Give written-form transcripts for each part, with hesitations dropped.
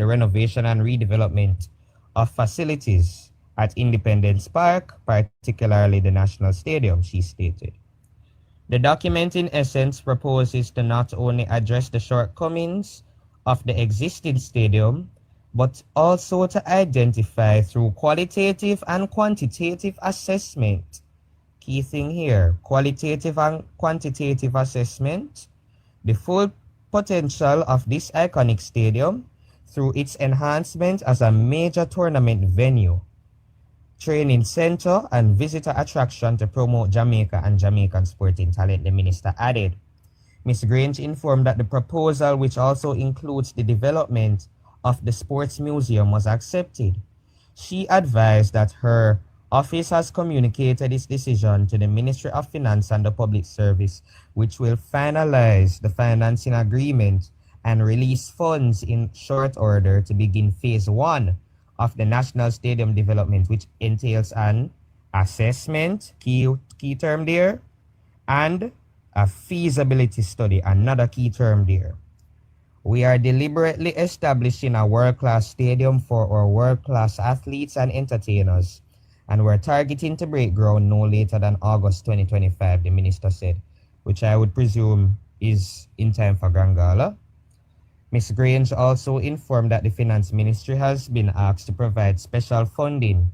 the renovation and redevelopment of facilities at Independence Park, particularly the National Stadium, she stated. The document in essence proposes to not only address the shortcomings of the existing stadium, but also to identify through qualitative and quantitative assessment. Key thing here, qualitative and quantitative assessment, the full potential of this iconic stadium through its enhancement as a major tournament venue, training center, and visitor attraction to promote Jamaica and Jamaican sporting talent, the minister added. Ms. Grange informed that the proposal, which also includes the development of the sports museum, was accepted. She advised that her office has communicated its decision to the Ministry of Finance and the Public Service, which will finalize the financing agreement and release funds in short order to begin phase 1 of the National Stadium development, which entails an assessment, key term there, and a feasibility study, another key term there. We are deliberately establishing a world-class stadium for our world-class athletes and entertainers, and we're targeting to break ground no later than August 2025, the minister said, which I would presume is in time for Grand Gala. Ms. Grange also informed that the Finance Ministry has been asked to provide special funding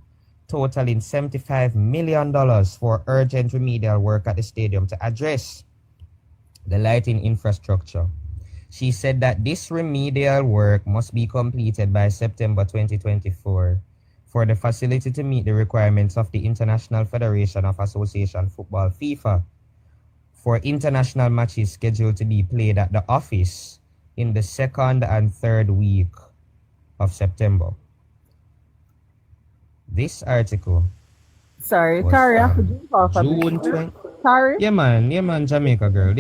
totaling $75 million for urgent remedial work at the stadium to address the lighting infrastructure. She said that this remedial work must be completed by September 2024 for the facility to meet the requirements of the International Federation of Association Football, FIFA, for international matches scheduled to be played at the office in the 2nd and 3rd week of September. This article. Sorry, Tari, I could jump off June 20. Tari? Yeah, man, Jamaica girl.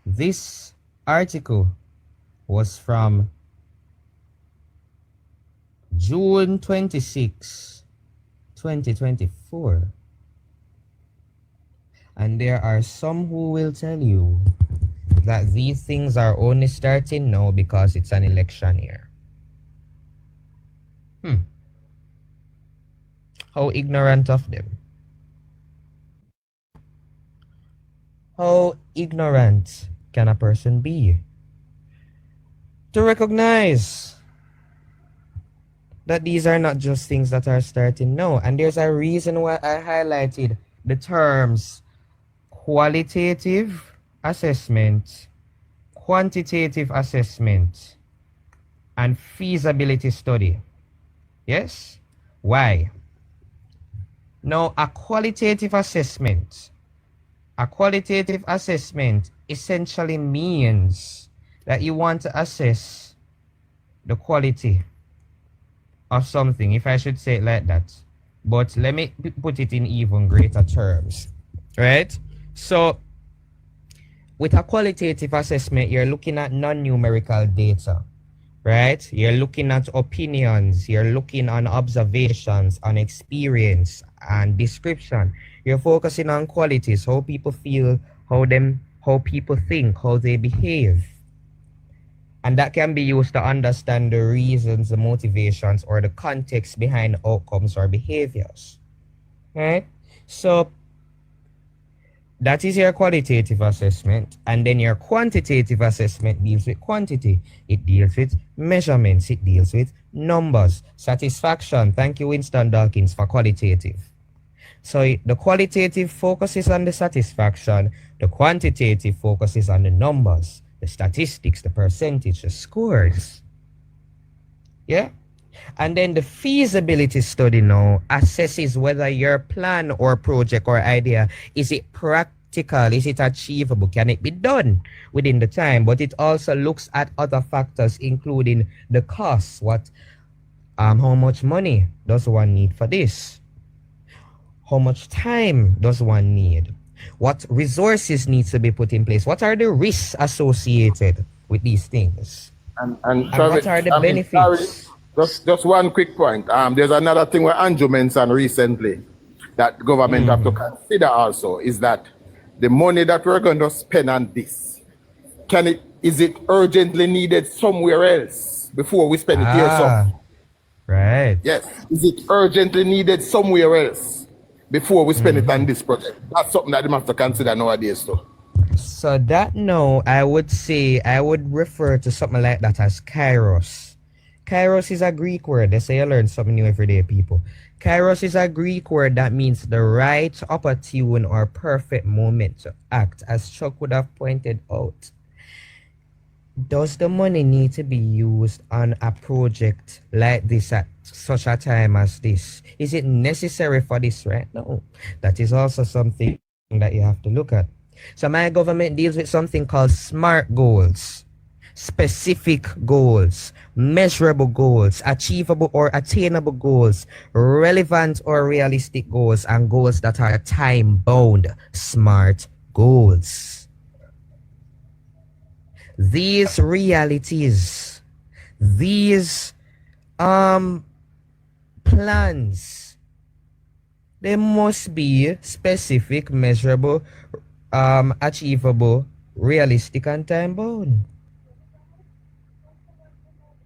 This article was from June 26, 2024. And there are some who will tell you that these things are only starting now because it's an election year. How ignorant of them. How ignorant can a person be to recognize that these are not just things that are starting now? And there's a reason why I highlighted the terms qualitative assessment, quantitative assessment, and feasibility study. Yes? Why? Now, a qualitative assessment essentially means that you want to assess the quality of something, if I should say it like that. But let me put it in even greater terms, right? So, with a qualitative assessment, you're looking at non-numerical data, right? You're looking at opinions, you're looking on observations, on experience and description. You're focusing on qualities, how people feel, how people think, how they behave. And that can be used to understand the reasons, the motivations, or the context behind outcomes or behaviors, right? So that is your qualitative assessment. And then your quantitative assessment deals with quantity. It deals with measurements. It deals with numbers. Satisfaction. Thank you, Winston Dawkins, for qualitative. So the qualitative focuses on the satisfaction. The quantitative focuses on the numbers, the statistics, the percentage, the scores. Yeah? And then the feasibility study now assesses whether your plan or project or idea, is it practical, is it achievable, can it be done within the time? But it also looks at other factors, including the cost. How much money does one need for this? How much time does one need? What resources need to be put in place? What are the risks associated with these things? And what are the benefits? Just one quick point. There's another thing where Andrew mentioned recently that government have to consider also, is that the money that we're going to spend on this, can it is it urgently needed somewhere else before we spend it here, so? Right. Yes. Is it urgently needed somewhere else before we spend it on this project? That's something that they have to consider nowadays, too. So that no, I would say I would refer to something like that as kairos. Kairos is a Greek word. They say you learn something new every day, people. Kairos is a Greek word that means the right, opportune, or perfect moment to act, as Chuck would have pointed out. Does the money need to be used on a project like this at such a time as this? Is it necessary for this right now? That is also something that you have to look at. So my government deals with something called SMART goals. Specific goals, measurable goals, achievable or attainable goals, relevant or realistic goals, and goals that are time-bound. SMART goals. These realities, these plans, they must be specific, measurable, achievable, realistic, and time bound.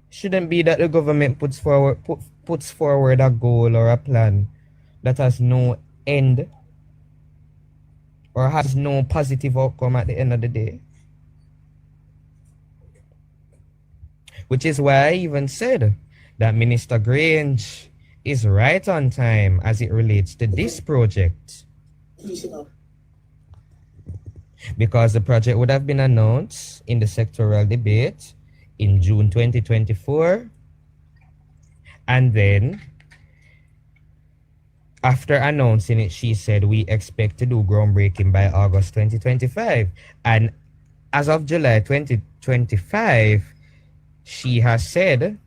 Shouldn't be that the government puts forward a goal or a plan that has no end or has no positive outcome at the end of the day. Which is why I even said that Minister Grange is right on time as it relates to this project. Because the project would have been announced in the sectoral debate in June 2024. And then, after announcing it, she said, we expect to do groundbreaking by August 2025. And as of July 2025, she has said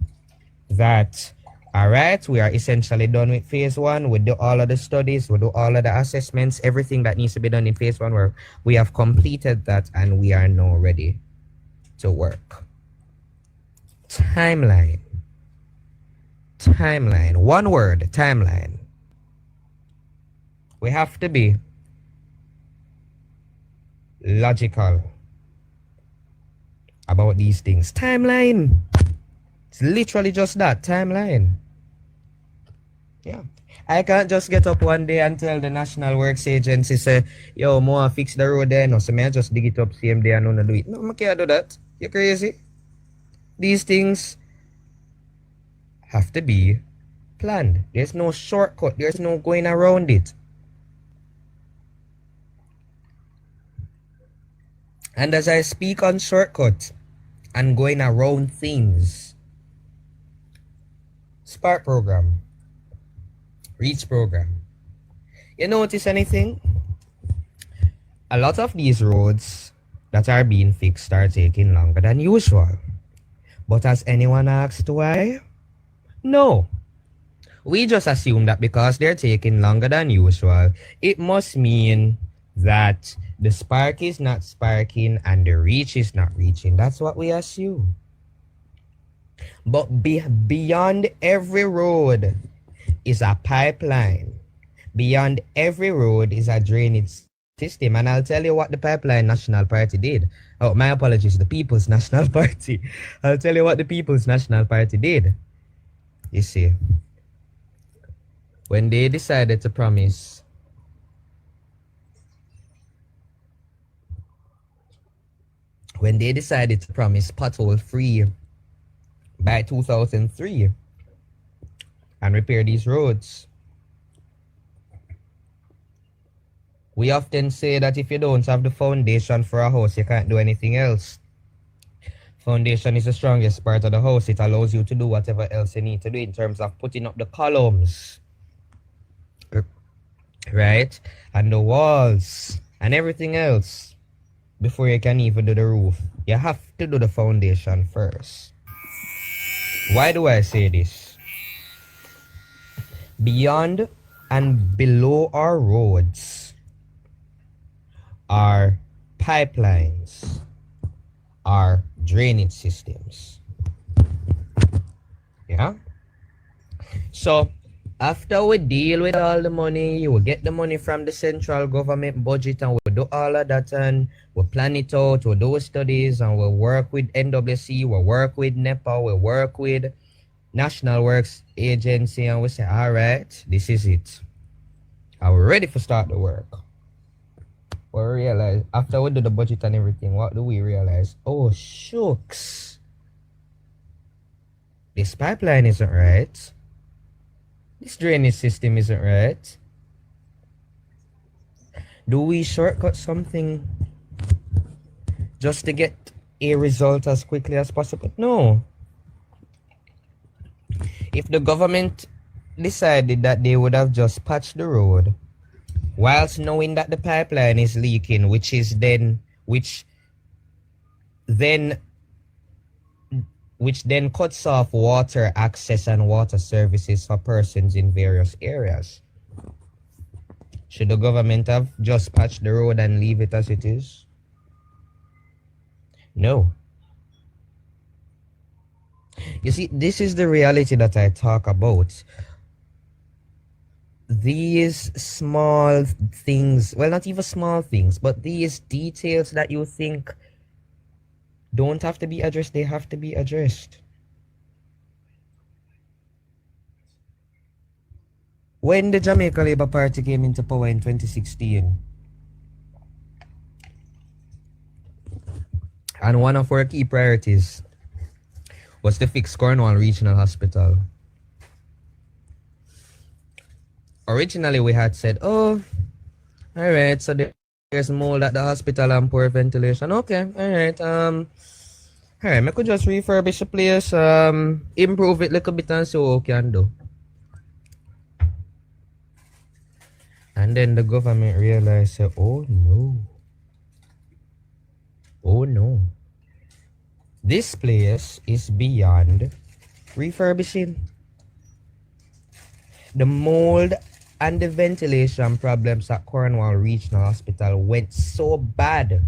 that, all right, we are essentially done with phase one. We do all of the studies, we do all of the assessments, everything that needs to be done in phase one, where we have completed that and we are now ready to work. Timeline. Timeline. One word, timeline. We have to be logical about these things. Timeline. It's literally just that, timeline. Yeah. I can't just get up one day and tell the National Works Agency, say, yo, more fix the road there. No, so may I just dig it up same day and not do it. No, I can't do that. You're crazy. These things have to be planned. There's no shortcut. There's no going around it. And as I speak on shortcut and going around things, Spark program, Reach program. You notice anything? A lot of these roads that are being fixed are taking longer than usual. But has anyone asked why? No. We just assume that because they're taking longer than usual, it must mean that the spark is not sparking and the reach is not reaching. That's what we assume. But beyond every road is a pipeline. Beyond every road is a drainage system. And I'll tell you what the Pipeline National Party did. Oh, my apologies, the People's National Party. I'll tell you what the People's National Party did. You see, when they decided to promise pothole free by 2003 and repair these roads, we often say that if you don't have the foundation for a house, you can't do anything else. Foundation is the strongest part of the house. It allows you to do whatever else you need to do in terms of putting up the columns, right? And the walls and everything else before you can even do the roof. You have to do the foundation first. Why do I say this? Beyond and below our roads are pipelines, are drainage systems. Yeah? So After we deal with all the money, you will get the money from the central government budget and we'll do all of that and we'll plan it out, we'll do studies and we'll work with NWC, we'll work with NEPA, we'll work with National Works Agency and we say, all right, this is it. Are we ready to start the work? We realize, after we do the budget and everything, what do we realize? Oh, shucks. This pipeline isn't right. This drainage system isn't right. Do we shortcut something just to get a result as quickly as possible? No. If the government decided that they would have just patched the road, whilst knowing that the pipeline is leaking, which then cuts off water access and water services for persons in various areas. Should the government have just patched the road and leave it as it is? No. You see, this is the reality that I talk about. These small things, well, not even small things, but these details that you think don't have to be addressed, they have to be addressed. When the Jamaica Labour Party came into power in 2016, and one of our key priorities was to fix Cornwall Regional Hospital. Originally, we had said, oh, all right, so there's mold at the hospital and poor ventilation. Okay, all right, I could just refurbish the place, improve it a little bit and see what we can do. And then the government realized, oh no, this place is beyond refurbishing. The mold and the ventilation problems at Cornwall Regional Hospital went so bad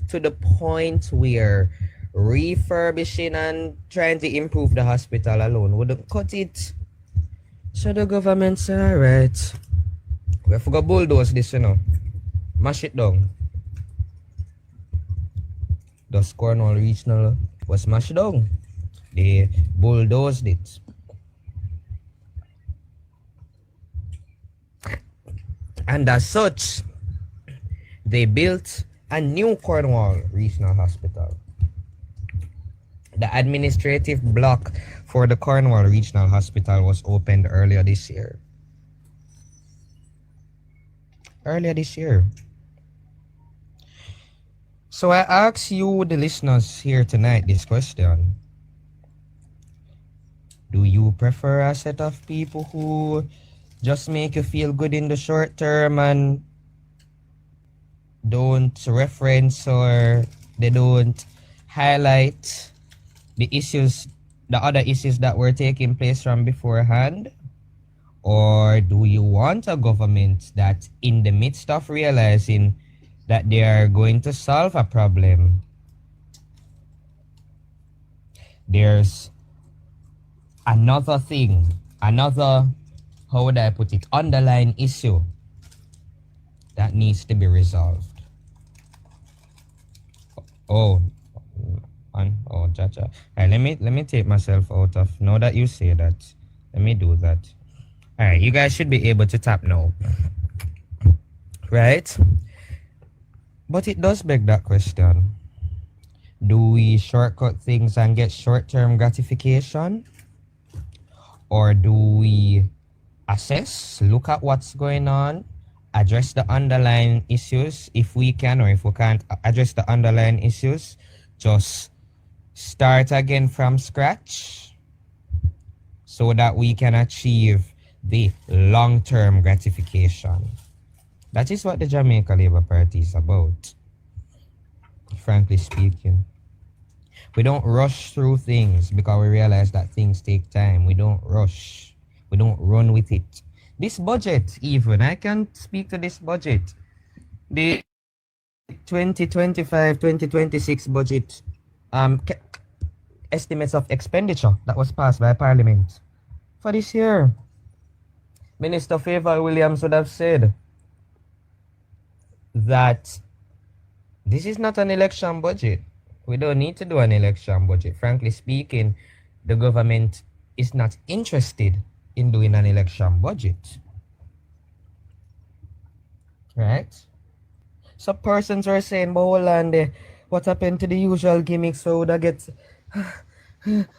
to the point where refurbishing and trying to improve the hospital alone wouldn't cut it. So the government said, all right, we have to go bulldoze this, mash it down. Thus Cornwall Regional was smashed down. They bulldozed it. And as such, they built a new Cornwall Regional Hospital. The administrative block for the Cornwall Regional Hospital was opened earlier this year. So I ask you, the listeners here tonight, this question. Do you prefer a set of people who just make you feel good in the short term and don't reference or they don't highlight the other issues that were taking place from beforehand? Or do you want a government that, in the midst of realizing that they are going to solve a problem, there's another thing, how would I put it, underlying issue that needs to be resolved? Jaja. Alright, let me take myself out of, now that you say that, let me do that. Alright, you guys should be able to tap now. Right? But it does beg that question. Do we shortcut things and get short-term gratification? Or do we assess, look at what's going on, address the underlying issues if we can, or if we can't address the underlying issues, just start again from scratch so that we can achieve the long-term gratification? That is what the Jamaica Labour Party is about, frankly speaking. We don't rush through things because we realize that things take time. We don't rush. We don't run with it. This budget, even, I can speak to this budget. The 2025-2026 budget estimates of expenditure that was passed by Parliament for this year. Minister Favor Williams would have said that this is not an election budget. We don't need to do an election budget. Frankly speaking, the government is not interested in doing an election budget. Right? So persons are saying, but hold on there, what happened to the usual gimmicks? So that gets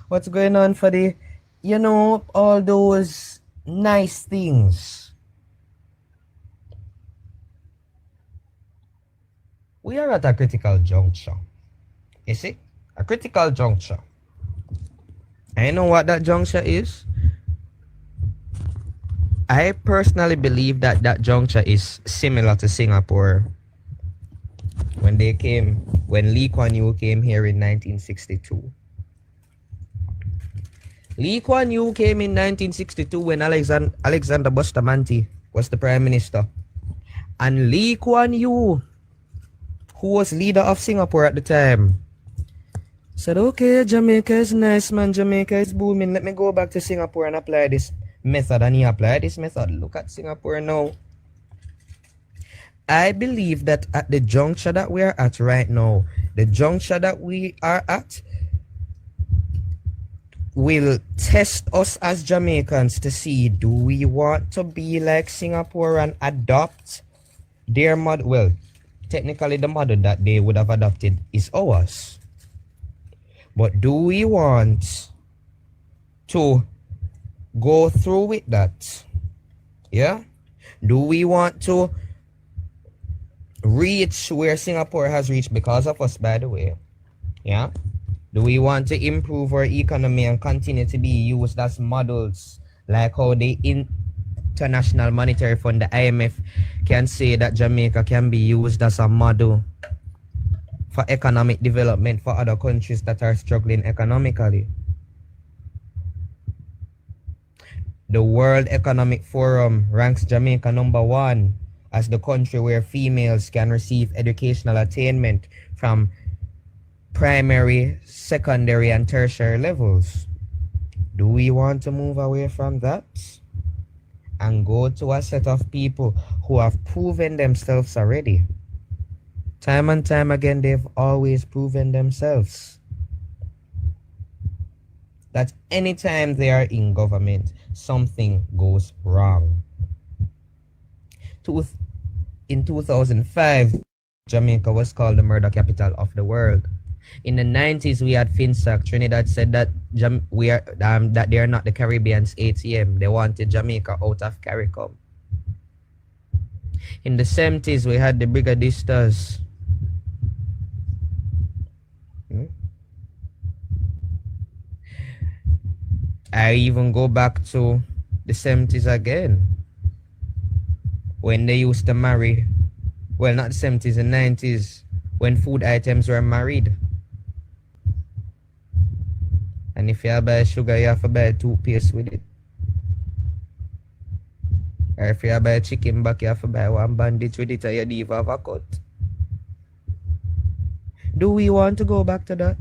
what's going on for the, you know, all those nice things. We are at a critical juncture. You see? A critical juncture. I know what that juncture is. I personally believe that that juncture is similar to Singapore when Lee Kuan Yew came here in 1962. Lee Kuan Yew came in 1962 when Alexander Bustamante was the prime minister. And Lee Kuan Yew, who was leader of Singapore at the time, said, okay, Jamaica is nice, man. Jamaica is booming. Let me go back to Singapore and apply this method. And he applied this method. Look at Singapore now. I believe that at the juncture that we are at right now, the juncture that we are at will test us as Jamaicans to see, do we want to be like Singapore and adopt their model? Well, technically the model that they would have adopted is ours. But do we want to go through with that? Yeah? Do we want to reach where Singapore has reached because of us, by the way? Yeah? Do we want to improve our economy and continue to be used as models, like how the International Monetary Fund, the IMF, can say that Jamaica can be used as a model for economic development for other countries that are struggling economically? The World Economic Forum ranks Jamaica #1 as the country where females can receive educational attainment from primary, secondary, and tertiary levels. Do we want to move away from that and go to a set of people who have proven themselves already? Time and time again, they've always proven themselves that anytime they are in government, something goes wrong. In 2005, Jamaica was called the murder capital of the world. In the 90s, we had FinSac. Trinidad said that that they are not the Caribbean's ATM. They wanted Jamaica out of CARICOM. In the 70s, we had the Brigadistas. I even go back to the 70s again, when they used to marry, well, not the 70s, the 90s, when food items were married. And if you buy sugar, you have to buy toothpaste with it. Or if you buy chicken back, you have to buy one bandage with it, or you leave have a cut. Do we want to go back to that?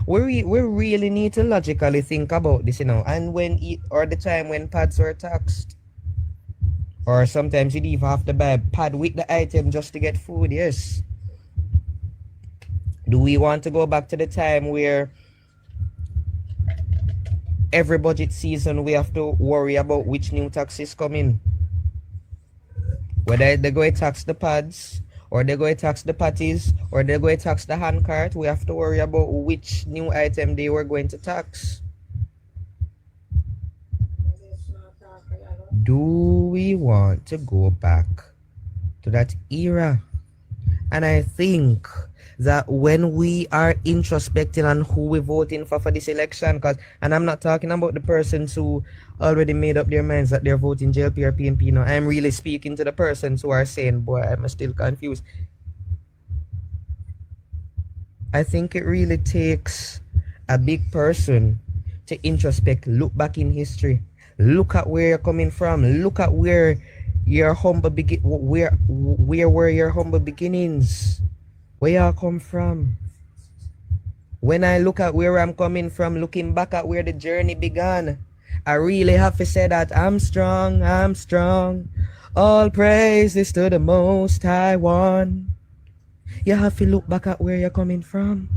We really need to logically think about this, you know. And or the time when pads were taxed, or sometimes you'd even have to buy a pad with the item just to get food. Yes. Do we want to go back to the time where every budget season we have to worry about which new taxes come in? Whether they're going to tax the pads, or they're going to tax the patties, or they're going to tax the handcart, we have to worry about which new item they were going to tax. Do we want to go back to that era? And I think that when we are introspecting on who we're voting for this election, and I'm not talking about the persons who already made up their minds that they're voting JLP or PNP. No, I'm really speaking to the persons who are saying, boy, I'm still confused. I think it really takes a big person to introspect, look back in history, look at where you're coming from, look at where your humble where were your humble beginnings, where you come from. When I look at where I'm coming from, looking back at where the journey began, I really have to say that I'm strong, I'm strong. All praise is to the Most High One. You have to look back at where you're coming from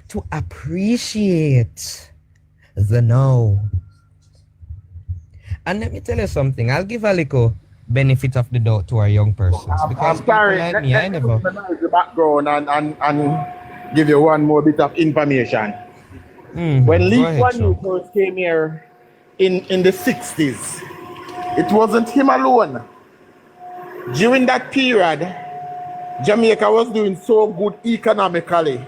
to appreciate the now. And let me tell you something, I'll give a little benefit of the doubt to our young persons because I'm people sorry. like Let, me, I let me look never. at the background and give you one more bit of information. When Go Lee ahead, Kuan Yew Chuck. first came here in the 60s, it wasn't him alone. During that period, Jamaica was doing so good economically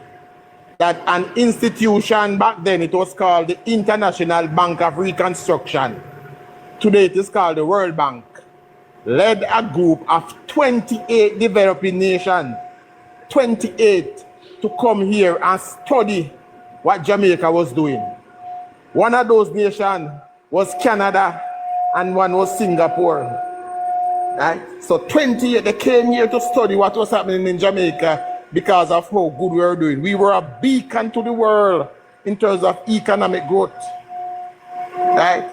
that an institution back then, it was called the International Bank of Reconstruction. Today it is called the World Bank. Led a group of 28 developing nations, 28, to come here and study what Jamaica was doing. One of those nations was Canada and one was Singapore. Right? So 28, they came here to study what was happening in Jamaica because of how good we were doing. We were a beacon to the world in terms of economic growth. Right?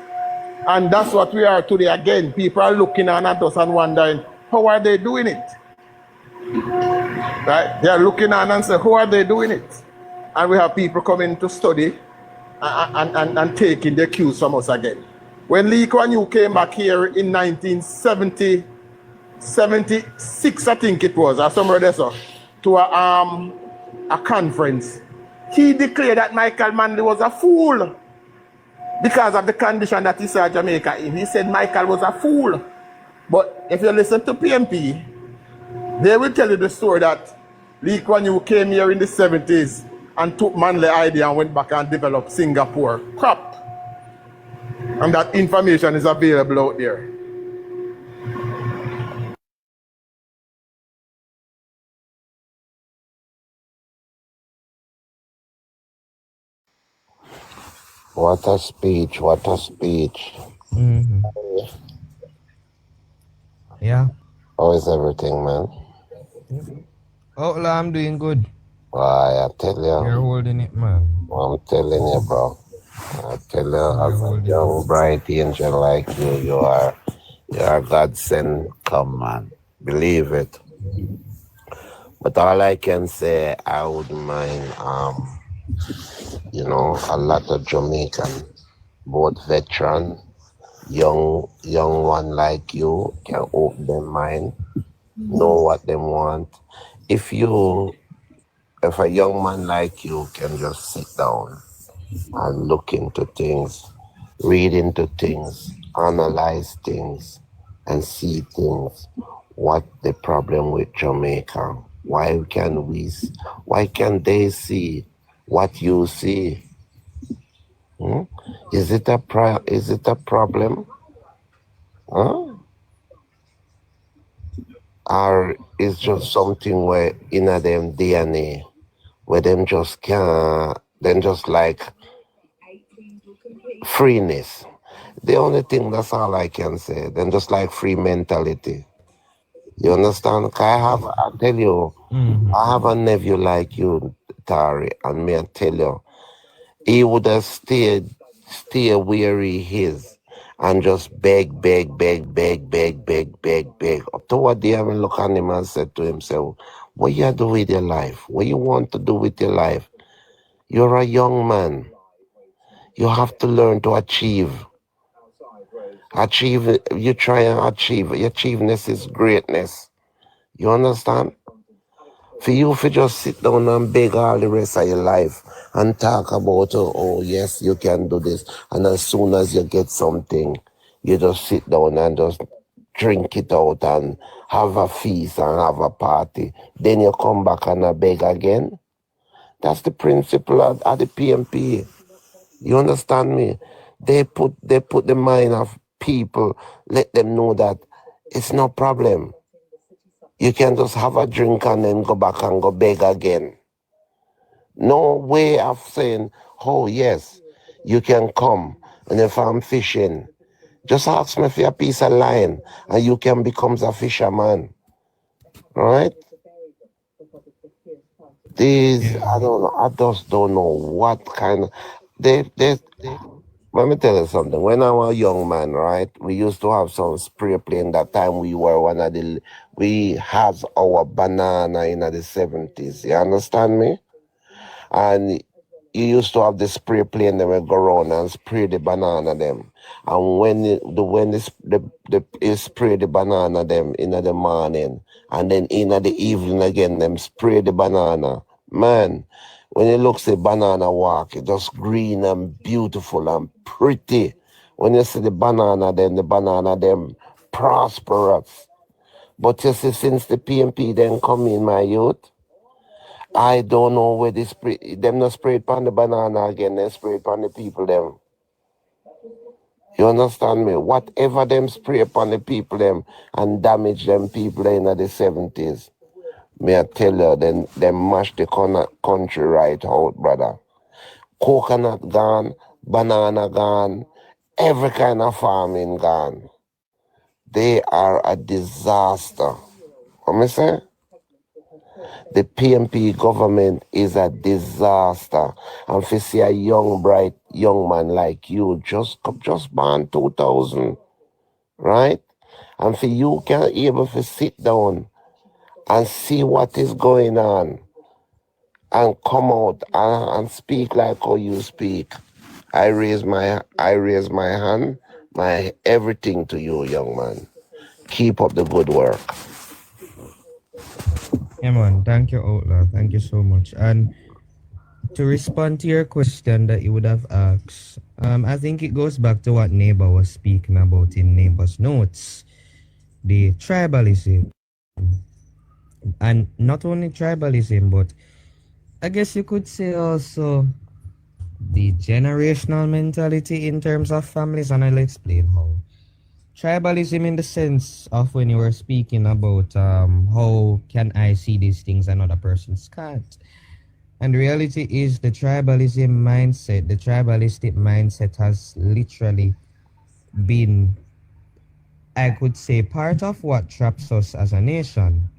And that's what we are today again. People are looking at us and wondering, how are they doing it? Right? They are looking at and say, how are they doing it? And we have people coming to study and taking their cues from us again. When Lee Kuan Yew came back here in 1970, 76, I think it was, or somewhere there, so, to a conference, he declared that Michael Manley was a fool because of the condition that he saw Jamaica in. He said Michael was a fool. But if you listen to PMP, they will tell you the story that Lee Kuan Yew came here in the 70s and took Manley idea and went back and developed Singapore. Crap. And that information is available out there. What a speech, what a speech. Yeah. How is everything, man? Oh, I'm doing good. Why, I tell You're you, holding it, man. I'm telling you, bro. I tell you, You're as a holding young, bright angel like you, you're God sent, come, man. Believe it. But all I can say, I wouldn't mind, a lot of Jamaican, both veteran, young one like you, can open their mind, know what they want. If a young man like you can just sit down and look into things, read into things, analyze things, and see things, what the problem with Jamaica? Why can they see what you see? Hmm? Is it a problem? Huh? Or is just something where in them DNA where them just can't, then just like freeness. The only thing, that's all I can say. Then just like free mentality. You understand? 'Cause I tell you, I have a nephew like you, Tari, and me I tell you, he would have stay where he is and just beg. Up to what day I will look at him and said to himself, what you do with your life? What you want to do with your life? You're a young man. You have to learn to achieve. You try and achieve. Achieveness is greatness. You understand? For you to just sit down and beg all the rest of your life and talk about, oh yes, you can do this. And as soon as you get something, you just sit down and just drink it out and have a feast and have a party. Then you come back and beg again. That's the principle of the PMP. You understand me? They put the mind of people, let them know that it's no problem. You can just have a drink and then go back and go beg again. No way of saying, oh yes, you can come. And if I'm fishing, just ask me for a piece of line and you can become a fisherman. Right? These, I don't know, I just don't know what kind of, they Let me tell you something. When I was a young man, right, we used to have some spray plane. That time we were we had our banana in the 70s. You understand me? And you used to have the spray plane that will go around and spray the banana them. And you spray the banana them in the morning, and then in the evening again them spray the banana. Man, when you look see banana walk, it just green and beautiful and pretty. When you see the banana them prosperous. But you see, since the PMP then come in, my youth, I don't know where they spray them not spray it on the banana again, they spray it on the people them. You understand me? Whatever them spray upon the people them and damage them people in the 70s. May I tell you, then they mash the country right out, brother. Coconut gone, banana gone, every kind of farming gone. They are a disaster. What me say? The PMP government is a disaster. And if you see a young, bright young man like you, just born 2000, right? And for you can able to sit down and see what is going on and come out and speak like how you speak. I raise my hand, my everything to you, young man. Keep up the good work. Yeah, man. Thank you, Outlaw. Thank you so much. And to respond to your question that you would have asked, I think it goes back to what Neighbor was speaking about in Neighbor's notes, the tribalism. And not only tribalism, but I guess you could say also the generational mentality in terms of families, and I'll explain how. Tribalism in the sense of when you were speaking about how can I see these things and other persons can't. And the reality is the tribalistic mindset has literally been, I could say, part of what traps us as a nation.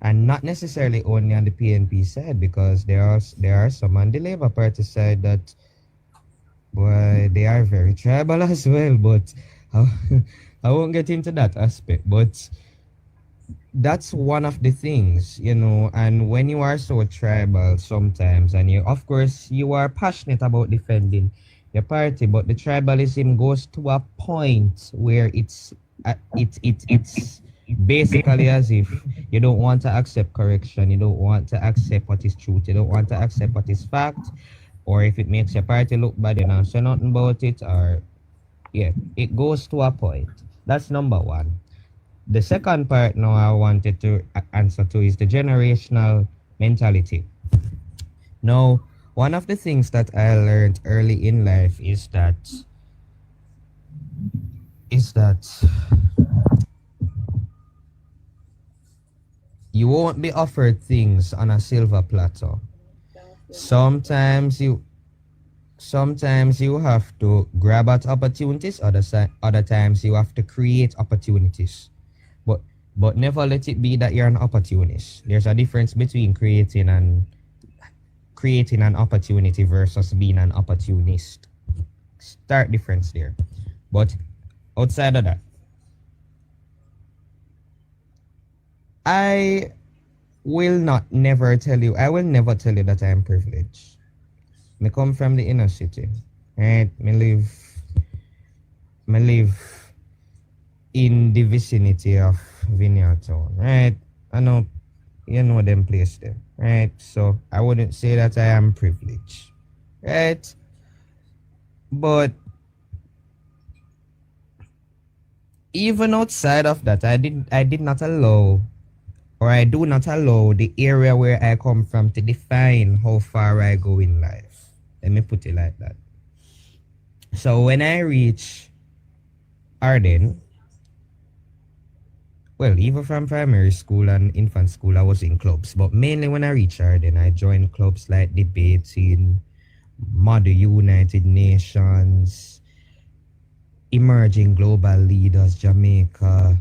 And not necessarily only on the PNP side, because there are some on the Labour Party side that, boy, they are very tribal as well, but I won't get into that aspect. But that's one of the things, and when you are so tribal sometimes, and of course you are passionate about defending your party, but the tribalism goes to a point where it's basically as if you don't want to accept correction, you don't want to accept what is truth, you don't want to accept what is fact, or if it makes your party look bad, you don't say nothing about it, or yeah, it goes to a point. That's number one. The second part now I wanted to answer to is the generational mentality. Now, one of the things that I learned early in life is that you won't be offered things on a silver platter. Sometimes you have to grab at opportunities, other times you have to create opportunities. But never let it be that you're an opportunist. There's a difference between creating an opportunity versus being an opportunist. Start difference there. But outside of that, I will never tell you that I am privileged. I come from the inner city, right? I live in the vicinity of Vineyard Town, right? I know you know them place there, right? So I wouldn't say that I am privileged, right? But even outside of that, I do not allow the area where I come from to define how far I go in life. Let me put it like that. So when I reach Arden, well, even from primary school and infant school, I was in clubs. But mainly when I reached Arden, I joined clubs like Debating, Mother United Nations, Emerging Global Leaders, Jamaica.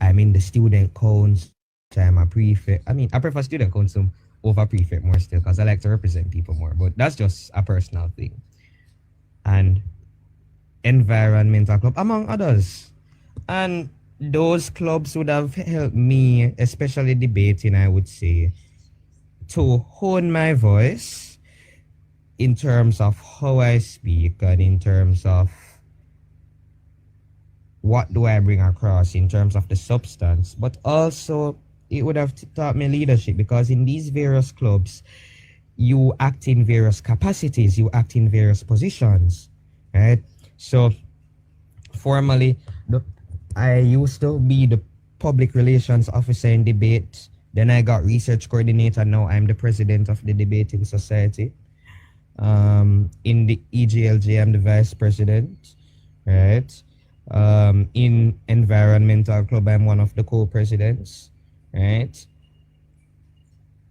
I'm in the student council. I'm a prefect. I prefer student council over prefect more still because I like to represent people more. But that's just a personal thing. And Environmental Club, among others. And those clubs would have helped me, especially debating, I would say, to hone my voice in terms of how I speak and in terms of what do I bring across in terms of the substance. But also, it would have taught me leadership, because in these various clubs, you act in various capacities, you act in various positions, right? So, formally, I used to be the public relations officer in debate. Then I got research coordinator. Now I'm the president of the debating society. In the EGLJ, I'm the vice president, right? In environmental club, I'm one of the co-presidents, right?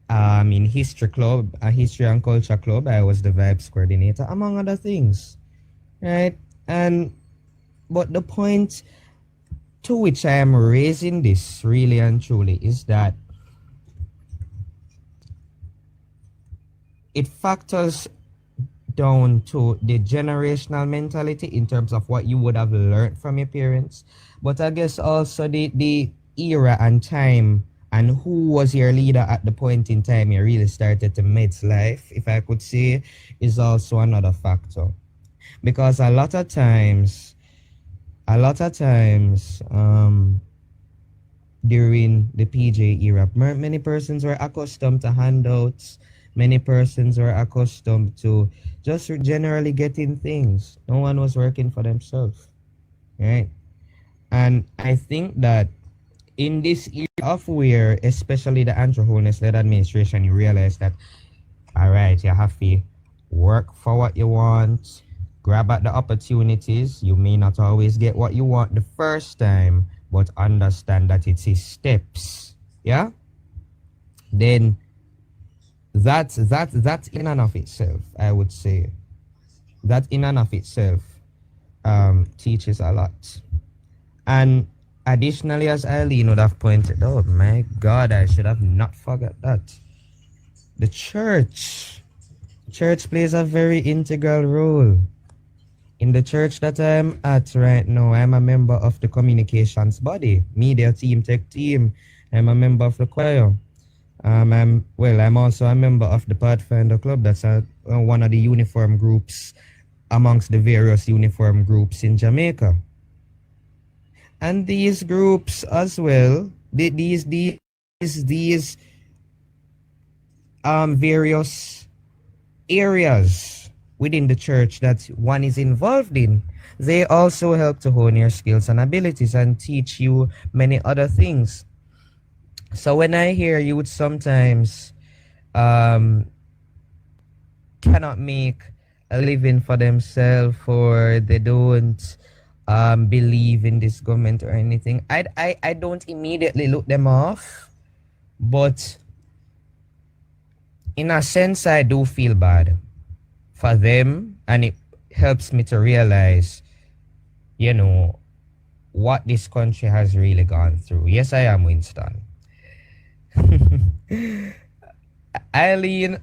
In history club, a history and culture club, I was the vibes coordinator, among other things, right? But the point to which I am raising this really and truly is that it factors down to the generational mentality in terms of what you would have learned from your parents, but I guess also the era and time and who was your leader at the point in time you really started to mix life, if I could say, is also another factor. Because a lot of times, during the PJ era, many persons were accustomed to handouts. Many persons were accustomed to just generally getting things. No one was working for themselves, right? And I think that in this era of where, especially the Andrew Holness-led administration, you realize that, all right, you have to work for what you want, grab at the opportunities. You may not always get what you want the first time, but understand that it's steps, yeah? Then that in and of itself, I would say, that in and of itself teaches a lot. And additionally, as Eileen would have pointed out, my God, I should have not forgot that. The church plays a very integral role. In the church that I'm at right now, I'm a member of the communications body, media team, tech team. I'm a member of the choir. I'm also a member of the Pathfinder Club. That's one of the uniform groups amongst the various uniform groups in Jamaica. And these groups as well, these various areas within the church that one is involved in, they also help to hone your skills and abilities and teach you many other things. So when I hear youth sometimes cannot make a living for themselves, or they don't believe in this government or anything, I don't immediately look them off, but in a sense I do feel bad for them, and it helps me to realize, what this country has really gone through. Yes, I am Winston. Eileen,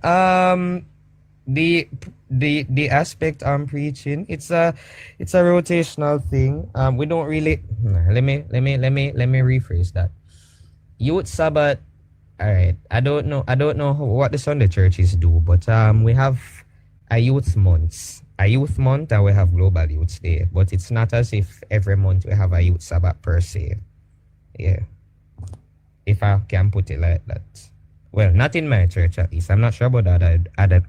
the aspect I'm preaching, it's a rotational thing. We don't really let me rephrase that. Youth Sabbath, all right. I don't know what the Sunday churches do, but we have a youth month, and we have Global Youth Day, but it's not as if every month we have a Youth Sabbath per se. Yeah, if I can put it like that. Well, not in my church at least. I'm not sure about the other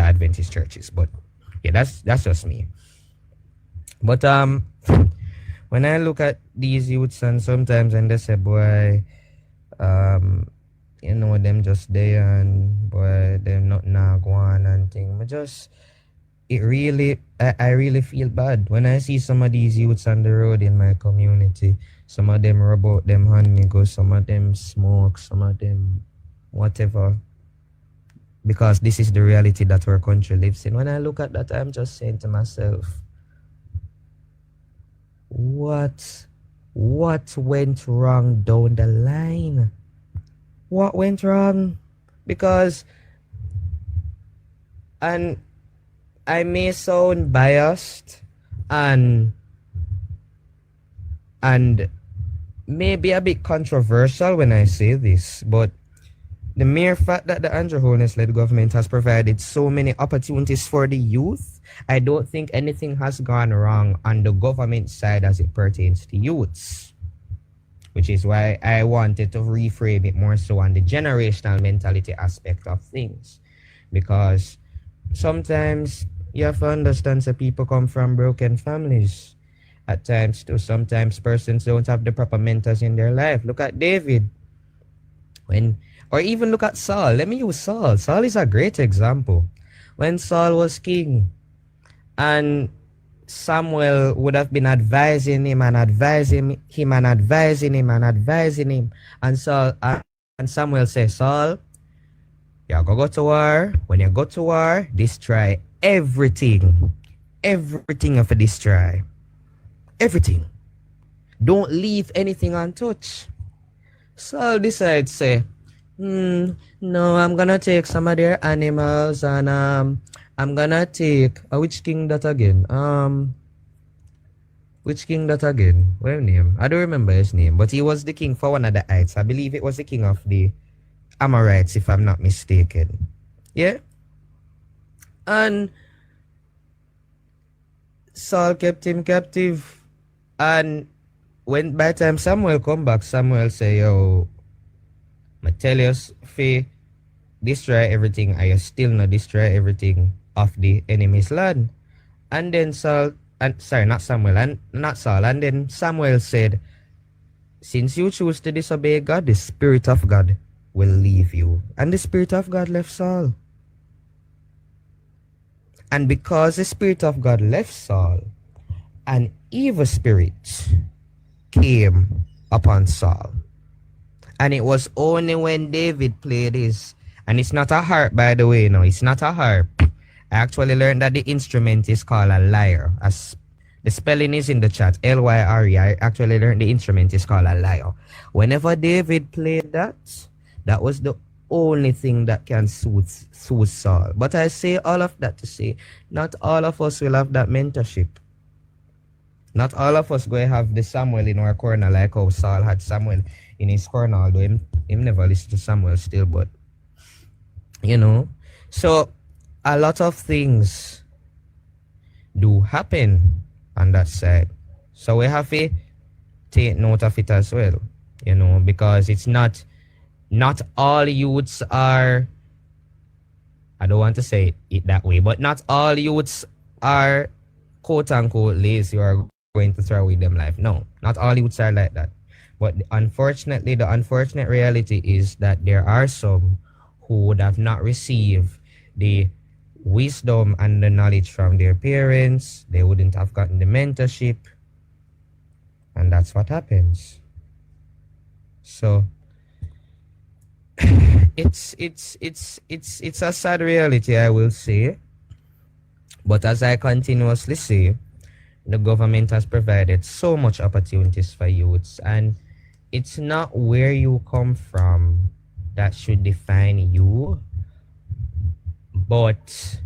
Adventist churches, but yeah, that's just me. But when I look at these youths, and sometimes when they say, boy, them just there, and boy, them not now go on and thing. I really feel bad when I see some of these youths on the road in my community. Some of them rub out them honey, go, some of them smoke, some of them whatever, because this is the reality that our country lives in. When I look at that, I'm just saying to myself, what went wrong down the line? What went wrong? Because, and I may sound biased, and and maybe a bit controversial when I say this, but the mere fact that the Andrew Holness-led government has provided so many opportunities for the youth, I don't think anything has gone wrong on the government side as it pertains to youths. Which is why I wanted to reframe it more so on the generational mentality aspect of things. Because sometimes you have to understand that people come from broken families. At times too, sometimes persons don't have the proper mentors in their life. Look at David. Or even look at Saul. Let me use Saul. Saul is a great example. When Saul was king and Samuel would have been advising him and advising him and advising him and advising him, and Samuel says, Saul, you're gonna go to war. When you go to war, destroy everything. Everything of a destroy. Everything. Don't leave anything untouched. Saul decides, say, no, I'm gonna take some of their animals and I'm gonna take which king that again? Which king that again? What name? I don't remember his name, but he was the king for one of the heights. I believe it was the king of the Amorites, if I'm not mistaken. Yeah? And Saul kept him captive. And when by the time Samuel come back, Samuel say, yo, I tell you, Faye, destroy everything, I still not destroy everything of the enemy's land. And then Saul, not Samuel, and not Saul, and then Samuel said, since you choose to disobey God, the Spirit of God will leave you. And the Spirit of God left Saul. And because the Spirit of God left Saul, an evil spirit came upon Saul. And it was only when David played this, and it's not a harp, by the way, no, it's not a harp. I actually learned that the instrument is called a lyre. As the spelling is in the chat, Lyre. I actually learned the instrument is called a lyre. Whenever David played that, that was the only thing that can soothe Saul. But I say all of that to say, not all of us will have that mentorship. Not all of us going to have the Samuel in our corner like how Saul had Samuel in his corner, although him never listened to Samuel still, but you know. So a lot of things do happen on that side. So we have to take note of it as well, you know, because it's not all youths are, I don't want to say it that way, but not all youths are quote unquote lazy or going to throw away them life. No, not all youths are like that. But unfortunately, the unfortunate reality is that there are some who would have not received the wisdom and the knowledge from their parents. They wouldn't have gotten the mentorship. And that's what happens. So it's a sad reality, I will say. But as I continuously say, the government has provided so much opportunities for youths, and it's not where you come from that should define you, but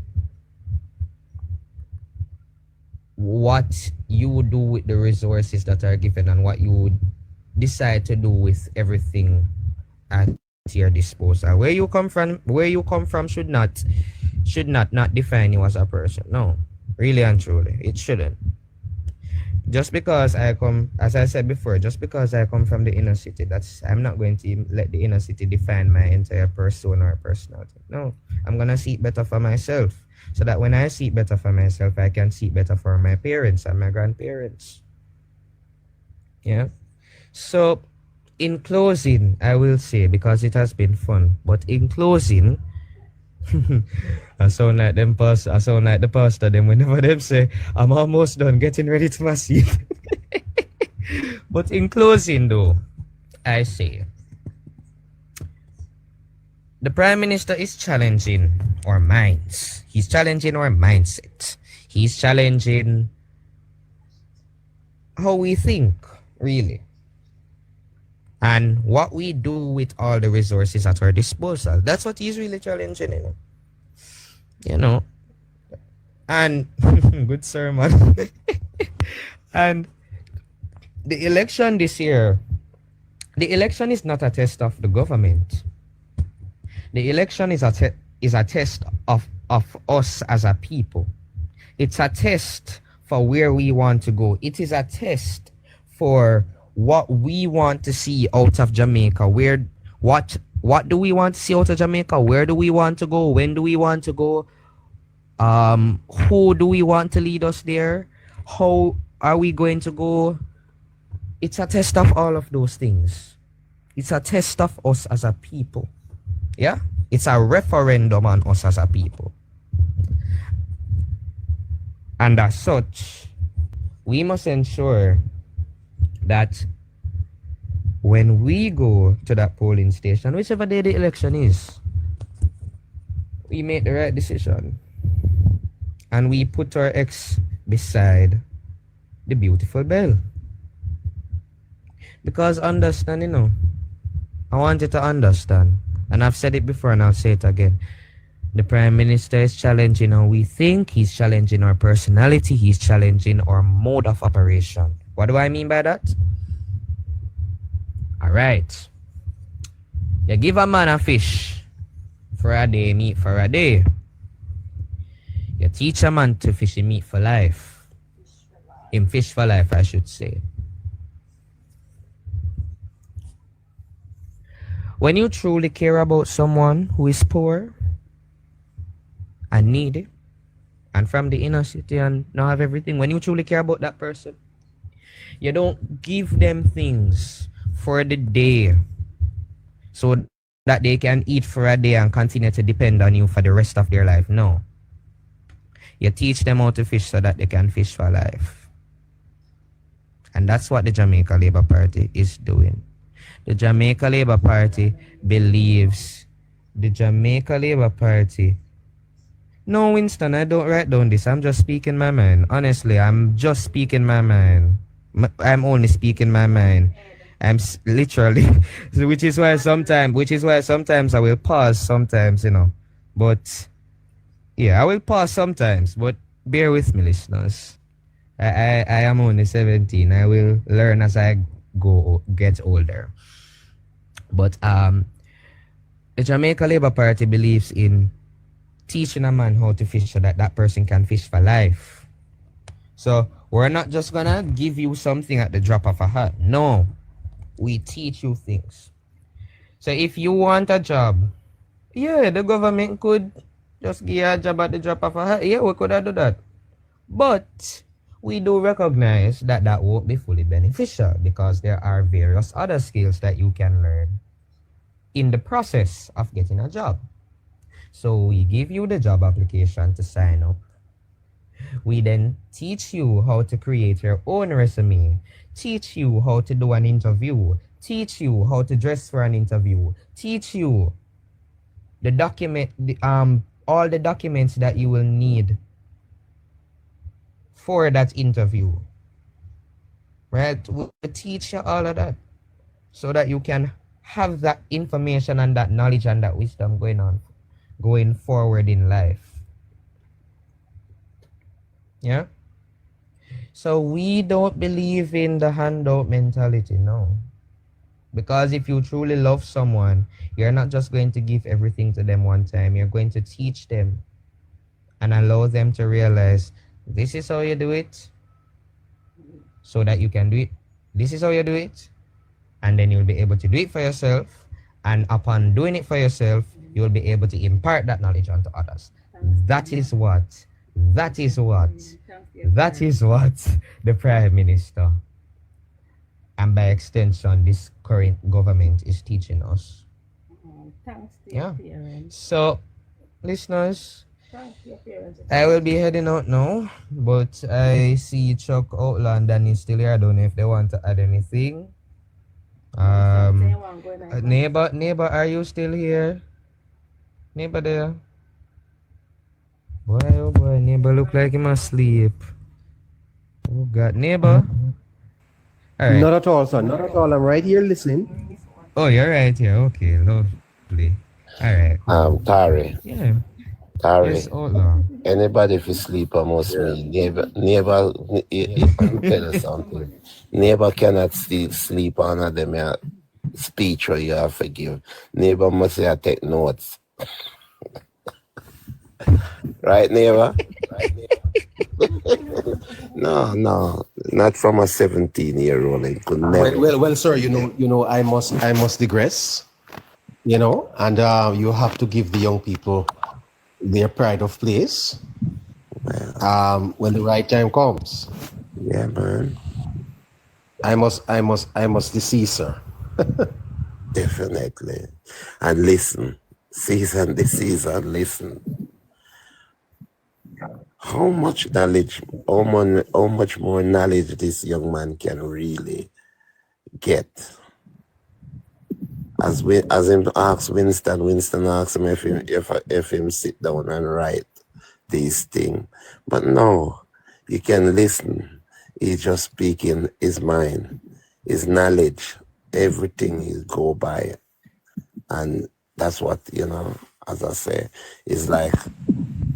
what you do with the resources that are given and what you decide to do with everything at your disposal. Where you come from should not define you as a person. No, really and truly, it shouldn't. Just because I come, as I said before, just because I come from the inner city, I'm not going to let the inner city define my entire persona or personality. No, I'm gonna see it better for myself, so that when I see it better for myself, I can see it better for my parents and my grandparents. Yeah. So, in closing, I will say, because it has been fun, but in closing, I sound like the pastor them whenever them say, I'm almost done getting ready to my seat. But in closing though, I say, the Prime Minister is challenging our minds. He's challenging our mindset. He's challenging how we think, really. And what we do with all the resources at our disposal. That's what he's really challenging, you know. And good sermon. And the election this year, the election is not a test of the government. The election is a test of us as a people. It's a test for where we want to go. It is a test for what we want to see out of Jamaica. What do we want to see out of Jamaica? Where do we want to go? When do we want to go? Who do we want to lead us there? How are we going to go? It's a test of all of those things. It's a test of us as a people. Yeah? It's a referendum on us as a people. And as such, we must ensure that when we go to that polling station, whichever day the election is, we make the right decision. And we put our X beside the beautiful bell. Because understand, I want you to understand, and I've said it before and I'll say it again. The Prime Minister is challenging how we think, he's challenging our personality, he's challenging our mode of operation. What do I mean by that? Alright. You give a man a fish for a day, meat for a day. You teach a man to fish him meat for life. Him fish for life, I should say. When you truly care about someone who is poor and needy, and from the inner city and not have everything, when you truly care about that person, you don't give them things for the day so that they can eat for a day and continue to depend on you for the rest of their life. No. You teach them how to fish so that they can fish for life. And that's what the Jamaica Labour Party is doing. The Jamaica Labour Party believes. The Jamaica Labour Party. No, Winston, I don't write down this. I'm just speaking my mind. Honestly, I'm just speaking my mind. I'm only speaking my mind. I'm literally, which is why sometimes I will pause sometimes, But, yeah, I will pause sometimes, but bear with me, listeners. I am only 17. I will learn as I get older. But the Jamaica Labour Party believes in teaching a man how to fish so that that person can fish for life. So we're not just gonna give you something at the drop of a hat. No, we teach you things. So if you want a job, yeah, the government could just give you a job at the drop of a hat. Yeah, we could have done that. But we do recognize that that won't be fully beneficial because there are various other skills that you can learn in the process of getting a job. So we give you the job application to sign up. We then teach you how to create your own resume, teach you how to do an interview, teach you how to dress for an interview, teach you all the documents that you will need for that interview. Right? We'll teach you all of that so that you can have that information and that knowledge and that wisdom going forward in life. Yeah? So we don't believe in the handout mentality, no. Because if you truly love someone, you're not just going to give everything to them one time. You're going to teach them and allow them to realize this is how you do it so that you can do it. This is how you do it. And then you'll be able to do it for yourself. And upon doing it for yourself, you'll be able to impart that knowledge onto others. That is what the Prime Minister and by extension this current government is teaching us. Thanks to Yeah. your parents. So, listeners, Thanks to your parents. I will be heading out now, but I see Chuck Outland and he's still here. I don't know if they want to add anything. Neighbor, are you still here? Neighbor there? Boy, oh boy, neighbor look like he must sleep. Oh God, neighbor. All right. Not at all, son. Not at all. I'm right here listening. Oh, you're right here. Okay, lovely. All right. Tari. Yeah. Yes, Sorry. outlaw. Anybody if you sleep amongst me, let me tell you something. Neighbor cannot sleep on them speech or you have to give. Neighbor must say I take notes. Right, neighbor? No, no. Not from a 17-year-old. It could never. Well, sir. I must digress. And you have to give the young people their pride of place when the right time comes. Yeah, man. I must decease, sir. Definitely. And listen. Season the season, listen. How much knowledge, how much more knowledge this young man can really get? As him ask Winston asked him if him sit down and write these things. But no, you can listen. He's just speaking his mind, his knowledge, everything he go by. And that's what, as I say, it's like,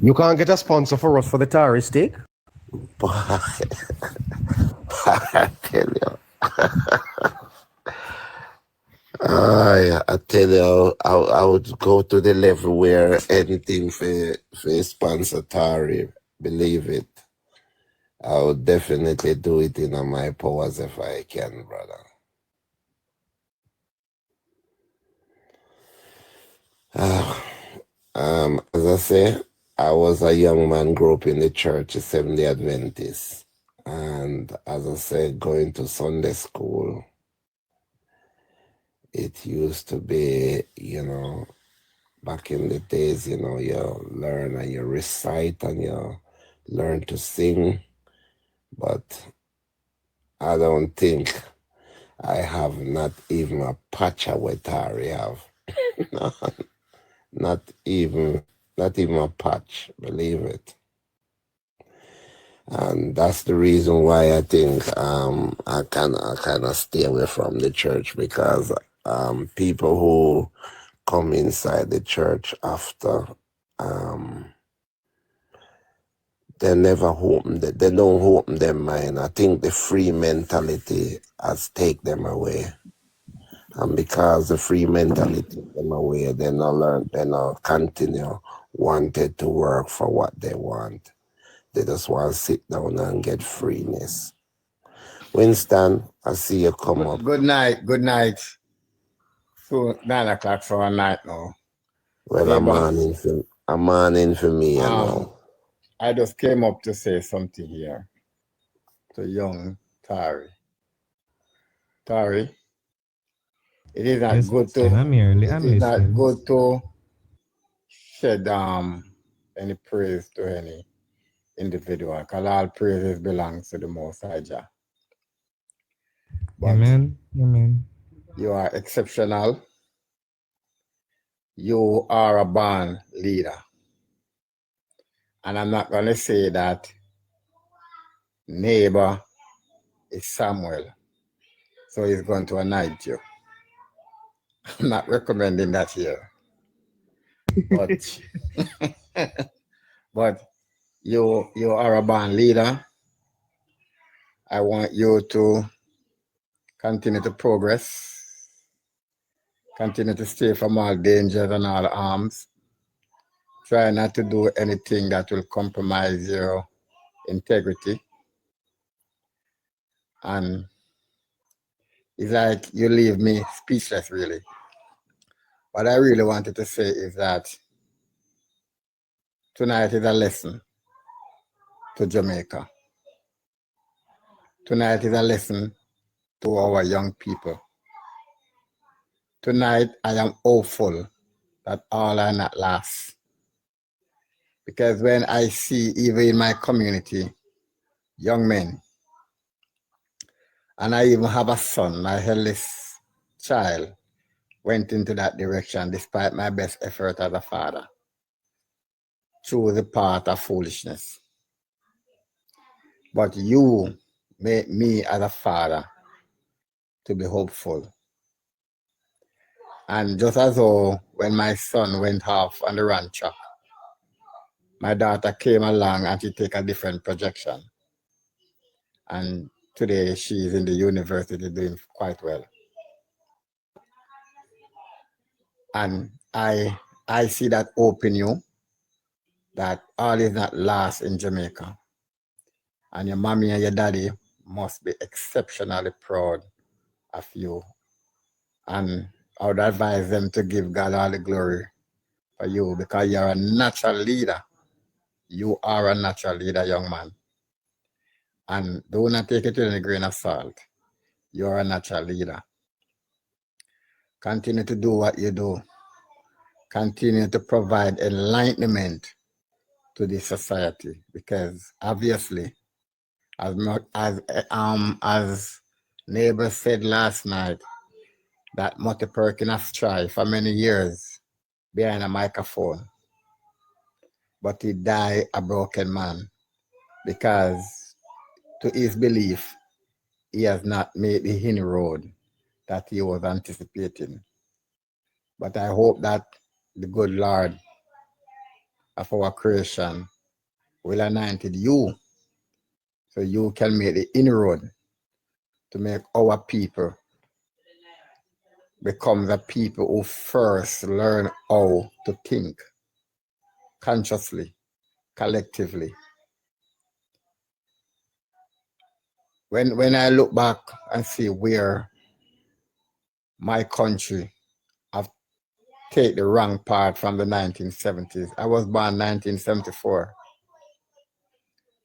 You can't get a sponsor for us for the Tory steak. I tell you. I tell you, I would go to the level where anything for sponsor Tari, believe it. I would definitely do it in my powers if I can, brother. As I say, I was a young man, grew up in the church, Seventh-day Adventist. And as I said, going to Sunday school, it used to be, back in the days, you learn and you recite and you learn to sing. But I don't think I have not even a patch of what Tari have. No, not even a patch, believe it. And that's the reason why I think I kind of stay away from the church, because people who come inside the church after they never open they don't open their mind. I think the free mentality has take them away. And because the free mentality take them away, they not continue wanted to work for what they want. They just want to sit down and get freeness. Winston, I see you come up. Good night. Good night. So 9 o'clock for a night now. Well, I'm on in for me, I just came up to say something here to young Tari. Tari, it is not Yes, good to I'm here. it I'm is not listening. good to shed any praise to any individual, because all praises belongs to the Most High Jah. But Amen. Amen. you are exceptional. You are a born leader. And I'm not going to say that neighbor is Samuel, so he's going to anoint you. I'm not recommending that here. But but you are a born leader. I want you to continue to progress, continue to stay from all dangers and all harms. Try not to do anything that will compromise your integrity. And it's like you leave me speechless, really. What I really wanted to say is that tonight is a lesson to Jamaica. Tonight is a lesson to our young people. Tonight I am hopeful that all are not lost. Because when I see, even in my community, young men, and I even have a son, my eldest child went into that direction despite my best effort as a father, through the path of foolishness. But you make me as a father to be hopeful. And just as though when my son went off on the run track, My daughter came along and she take a different projection. And today she is in the university doing quite well. And I see that hope in you, that all is not lost in Jamaica. And your mommy and your daddy must be exceptionally proud of you. And I would advise them to give God all the glory for you, because you're a natural leader. You are a natural leader, young man. And do not take it with a grain of salt. You're a natural leader. Continue to do what you do. Continue to provide enlightenment to the society, because obviously, as neighbors said last night, that Mutty Perkin has tried for many years behind a microphone, but he died a broken man, because to his belief, he has not made the inroad that he was anticipating. But I hope that the good Lord of our creation will anoint you so you can make the inroad to make our people become the people who first learn how to think consciously, collectively. When I look back and see where my country have take the wrong part from the 1970s. I was born 1974,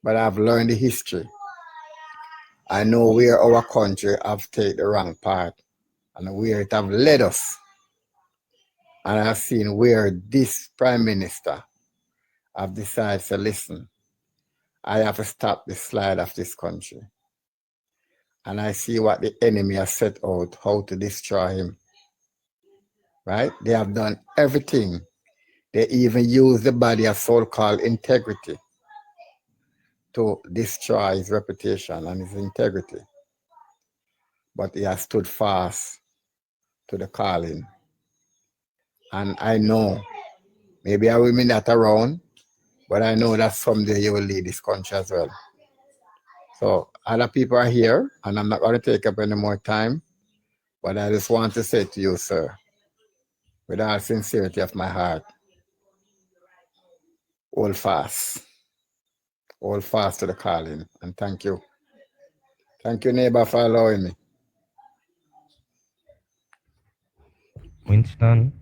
but I've learned the history. I know where our country have take the wrong part and where it have led us. And I've seen where this Prime Minister have decided to listen. I have to stop the slide of this country. And I see what the enemy has set out, how to destroy him. Right? They have done everything. They even use the body of so-called integrity to destroy his reputation and his integrity. But he has stood fast to the calling. And I know, maybe I will be not around, but I know that someday you will lead this country as well. So other people are here, and I'm not going to take up any more time, but I just want to say to you, sir, with all sincerity of my heart, hold fast. Hold fast to the calling, and thank you. Thank you, neighbor, for allowing me. Winston,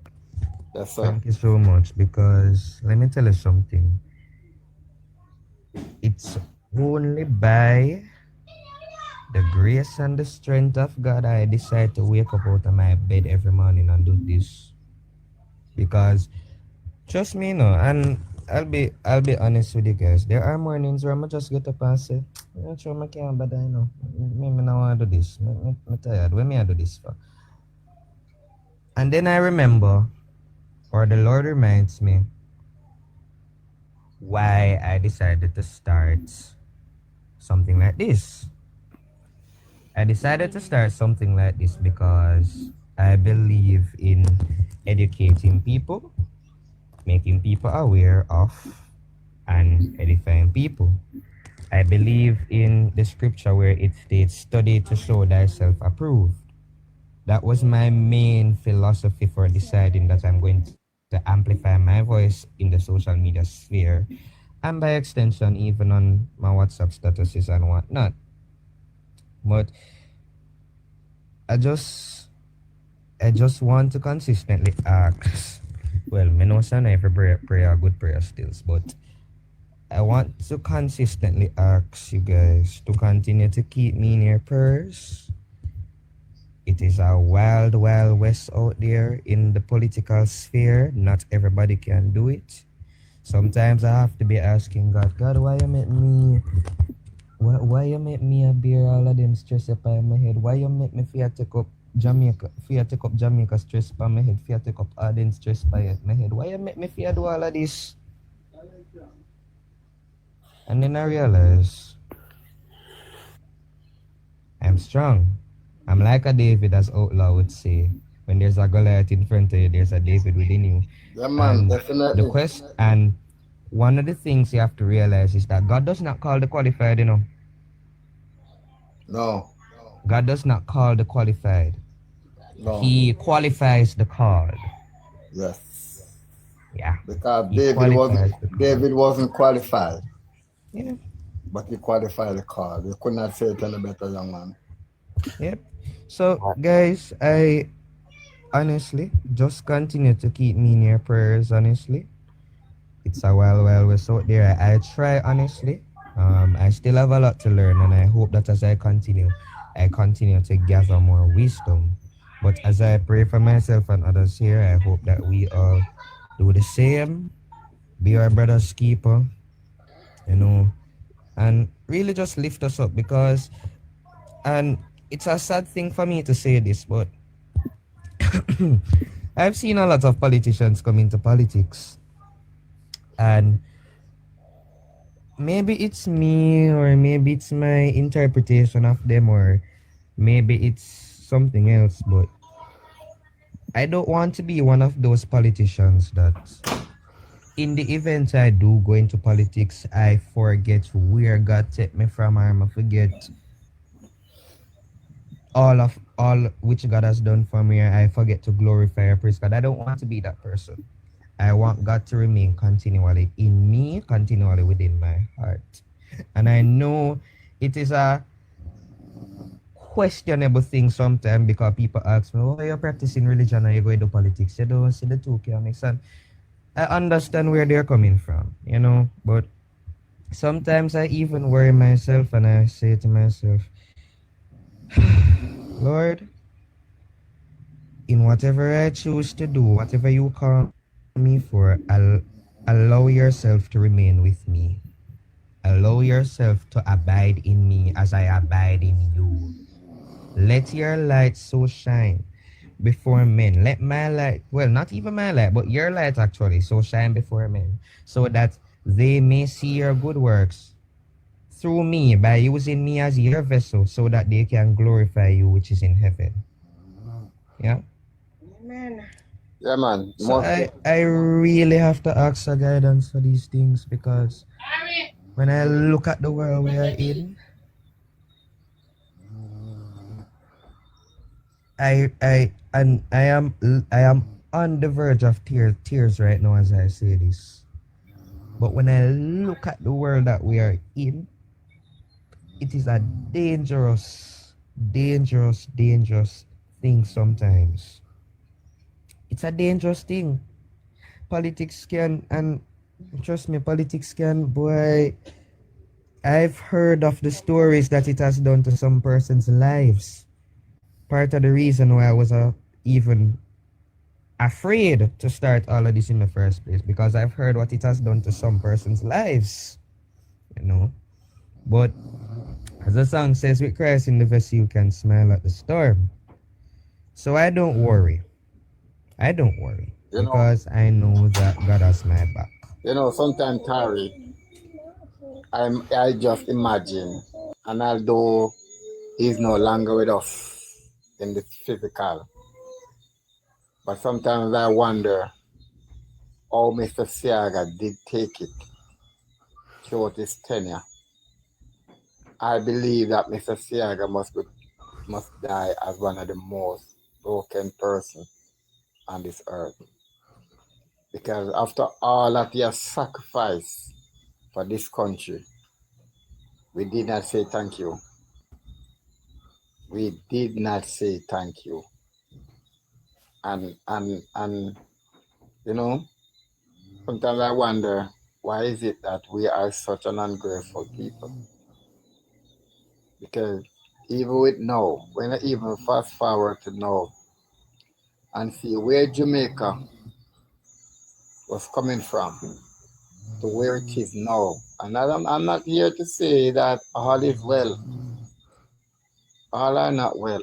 Yes, sir. thank you so much, because let me tell you something. It's only by the grace and the strength of God I decide to wake up out of my bed every morning and do this. Because trust me, no, and I'll be honest with you guys. There are mornings where I just get up and say, I'm not sure I can't, but I know. Me not want to do this. Me tired. When me I do this for? And then I remember, or the Lord reminds me, why I decided to start something like this. I decided to start something like this because I believe in educating people, making people aware of, and edifying people. I believe in the scripture where it states, study to show thyself approved. That was my main philosophy for deciding that I'm going to amplify my voice in the social media sphere, and by extension, even on my WhatsApp statuses and whatnot. But I just want to consistently ask. Well, me know some every prayer good prayer stills, but I want to consistently ask you guys to continue to keep me in your prayers. It is a wild, wild west out there in the political sphere. Not everybody can do it. Sometimes I have to be asking God, why you make me bear all of them stress up on my head? Why you make me fear take up Jamaica stress on my head, fear take up all them stress on my head? Why you make me fear do all of this? And then I realize I'm strong. I'm like a David, as Outlaw would say. When there's a Goliath in front of you, there's a David within you. Yeah, man, And definitely. and one of the things you have to realize is that God does not call the qualified, you know. No, God does not call the qualified. no, He qualifies the called. yes. Yeah. Because He qualifies the called. David wasn't qualified, Yeah. but he qualified the call. You could not say it any better, young man. Yep. So guys, I honestly just continue to keep me in your prayers, honestly. It's a while was out there. I try honestly. I still have a lot to learn, and I hope that as I continue to gather more wisdom. But as I pray for myself and others here, I hope that we all do the same, be our brother's keeper, you know, and really just lift us up because, and it's a sad thing for me to say this, but I've seen a lot of politicians come into politics, and maybe it's me, or maybe it's my interpretation of them, or maybe it's something else, but I don't want to be one of those politicians that in the event I do go into politics, I forget where God take me from, or I forget all which God has done for me, or I forget to glorify or praise God. I don't want to be that person. I want God to remain continually in me, continually within my heart. And I know it is a questionable thing sometimes because people ask me, oh, you're practicing religion or you're going to politics. You don't see the two can make sense. I understand where they're coming from, you know, but sometimes I even worry myself and I say to myself, Lord, in whatever I choose to do, whatever you call me for, allow yourself to remain with me. Allow yourself to abide in me as I abide in you. Let your light so shine before men. Let my light, well, not even my light, but your light actually, so shine before men, so that they may see your good works through me by using me as your vessel, so that they can glorify you which is in heaven. Yeah. Amen. Yeah, man. So I really have to ask for guidance for these things because when I look at the world we are in, I am on the verge of tears right now as I say this. But when I look at the world that we are in, it is a dangerous thing sometimes. It's a dangerous thing. Politics can, and trust me, politics can, boy, I've heard of the stories that it has done to some persons' lives. Part of the reason why I was even afraid to start all of this in the first place, because I've heard what it has done to some persons' lives, you know. But as the song says, with Christ in the vessel, you can smile at the storm. So I don't worry. I don't worry You know, because I know that God has my back. sometimes, Tari, I just imagine, and although he's no longer with us in the physical, but sometimes I wonder how Mr. Siaga did take it throughout his tenure. I believe that Mr. Siaga must die as one of the most broken persons on this earth. Because after all that he has sacrificed for this country, we did not say thank you. We did not say thank you. And you know, sometimes I wonder why is it that we are such an ungrateful people? Because even with now, when I even fast forward to now and see where Jamaica was coming from to where it is now. And I'm not here to say that all is well. All are not well.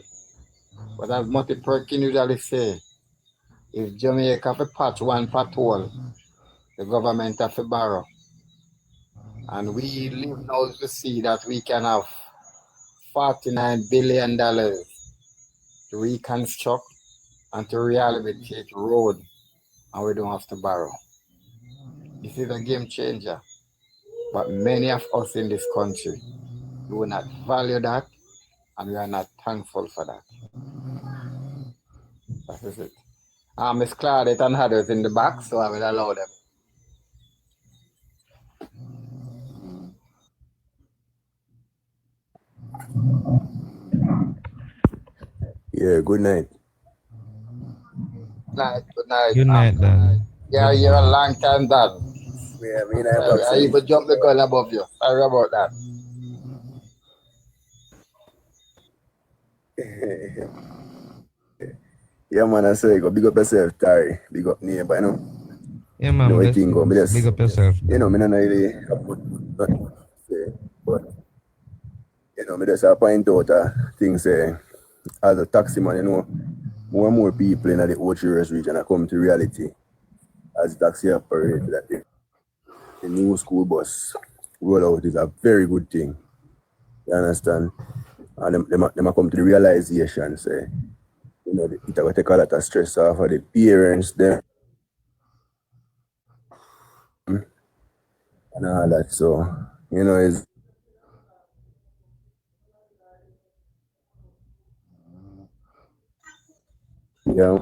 But as Marty Perkin usually say, if Jamaica have patch one pothole, the government have to borrow. And we live now to see that we can have $49 billion to reconstruct and to rehabilitate road, and we don't have to borrow. This is a game changer. But many of us in this country do not value that, and we are not thankful for that. That is it. Miss Claudette and others in the back, so I will allow them. Yeah, good night. Good night. Good night, Dan. Yeah, you're a long time dad. Yeah, me and I talk I even jumped the gun above you. Sorry about that. Yeah, man, I say, go big up yourself, Tari. Big up neighbor, you know. Yeah, man. You know, Big it thing go. Me just, up yourself. you know, me not really have nothing to say, but, you know, me just point out things, as a taxi man, you know, more and more people in the Ochiras region are coming to reality as taxi operator that the new school bus rollout is a very good thing. You understand? And them come to the realization, say, you know, it will take a lot of stress off of the parents, them, and all that. So, you know, it's, yeah.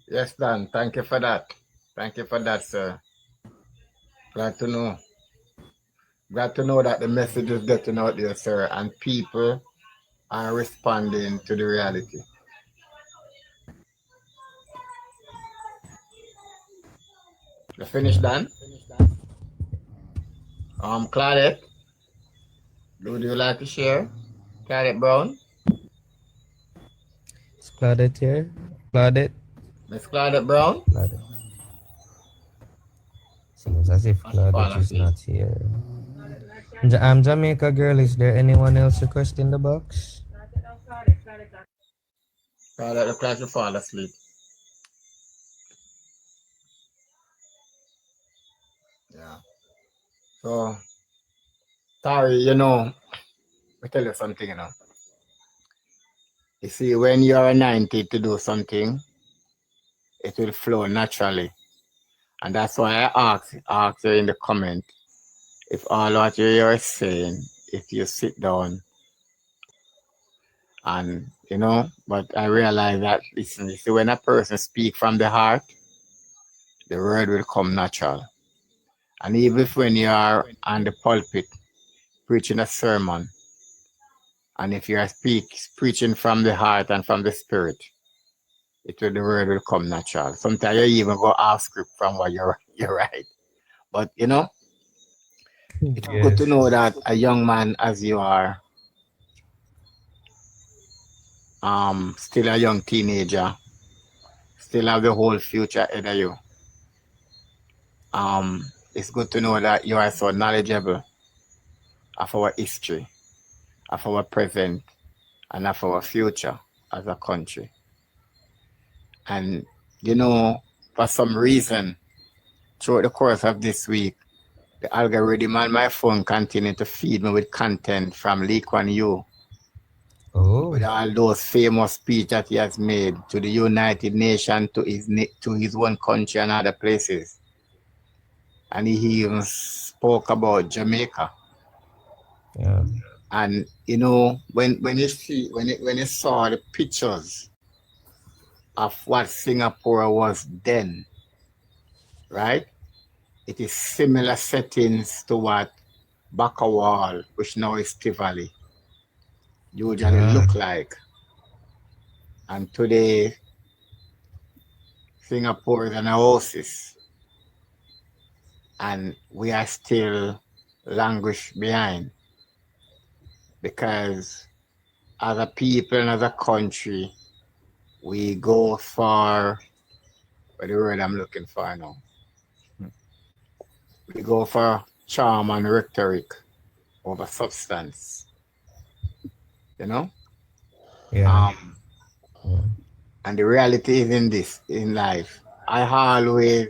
Yes, Dan. Thank you for that. Thank you for that, sir. Glad to know. Glad to know that the message is getting out there, sir, and people are responding to the reality. You finished, Dan? Claudette, would you like to share? Claudette Brown? Is Claudette here? Claudette? Miss Claudette Brown? Claudette. Seems as if Claudette is not here. Jamaica girl, is there anyone else requesting the box? Claudette looks like you fall asleep. Yeah. So, Tari, you know, let me tell you something, you know. You see, when you are 90 to do something, it will flow naturally. And that's why I ask you in the comment, if all what you're saying, if you sit down and, you know, but I realize that, listen, you see, when a person speak from the heart, the word will come natural. And even if when you are on the pulpit preaching a sermon, and if you are preaching from the heart and from the spirit, the word will come natural. Sometimes you even go off script from what you're right. But you know, it's good to Yes. know that a young man as you are, still a young teenager, still have the whole future ahead of you. It's good to know that you are so knowledgeable of our history, of our present, and of our future as a country. And you know, for some reason, throughout the course of this week, the algorithm on my phone continued to feed me with content from Lee Kuan Yew, Oh. with all those famous speeches that he has made to the United Nations, to his own country and other places. And he even spoke about Jamaica. Yeah. And you know, when you saw the pictures of what Singapore was then, right? It is similar settings to what Bakawal, which now is Tivoli, usually look like. And today, Singapore is an oasis. And we are still languish behind. Because as a people and as a country, we go for, what the word I'm looking for now? We go for charm and rhetoric over substance. You know? Yeah. And the reality is in this, in life. I always,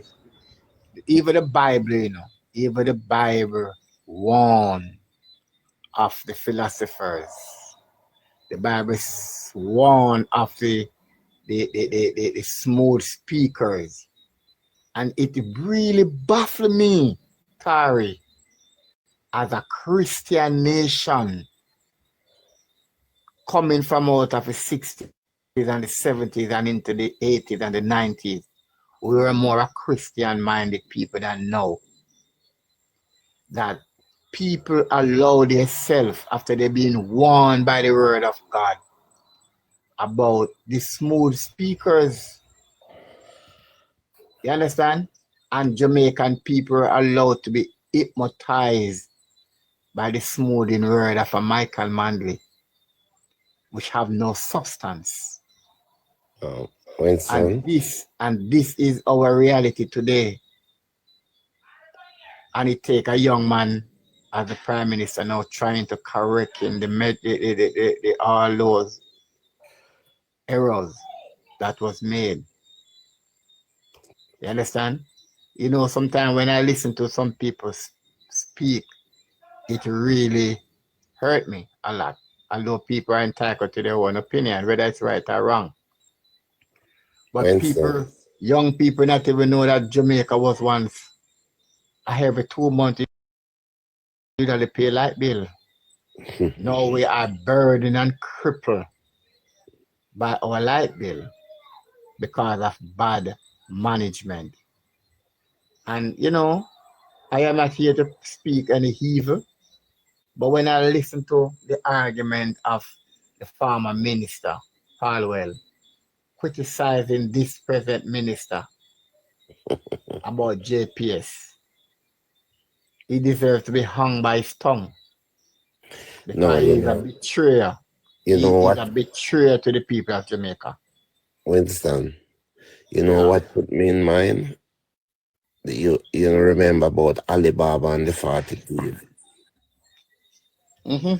even the Bible, you know, even the Bible warn of the philosophers. The Bible warn of the smooth speakers. And it really baffled me, Tari, as a Christian nation coming from out of the 60s and the 70s and into the 80s and the 90s. We were more a Christian-minded people than now. That people allow themselves, after they've been warned by the word of God about the smooth speakers. You understand? And Jamaican people are allowed to be hypnotized by the smoothing word of a Michael Manley, which have no substance. Winston. And this is our reality today. And it take a young man as the prime minister now trying to correct him all those errors that was made. You understand? You know, sometimes when I listen to some people speak, it really hurt me a lot. Although people are entitled to their own opinion, whether it's right or wrong. But Winston. young people not even know that Jamaica was once every 2 months you usually pay light bill. Now we are burdened and crippled by our light bill because of bad management. And you know, I am not here to speak any evil, but when I listen to the argument of the former minister, Falwell, criticizing this present minister about JPS, he deserves to be hung by his tongue because No, he's a betrayer. You know what, He's a betrayer to the people of Jamaica. Winston? You know what put me in mind? You remember about Alibaba and the 40 thieves? Mm-hmm.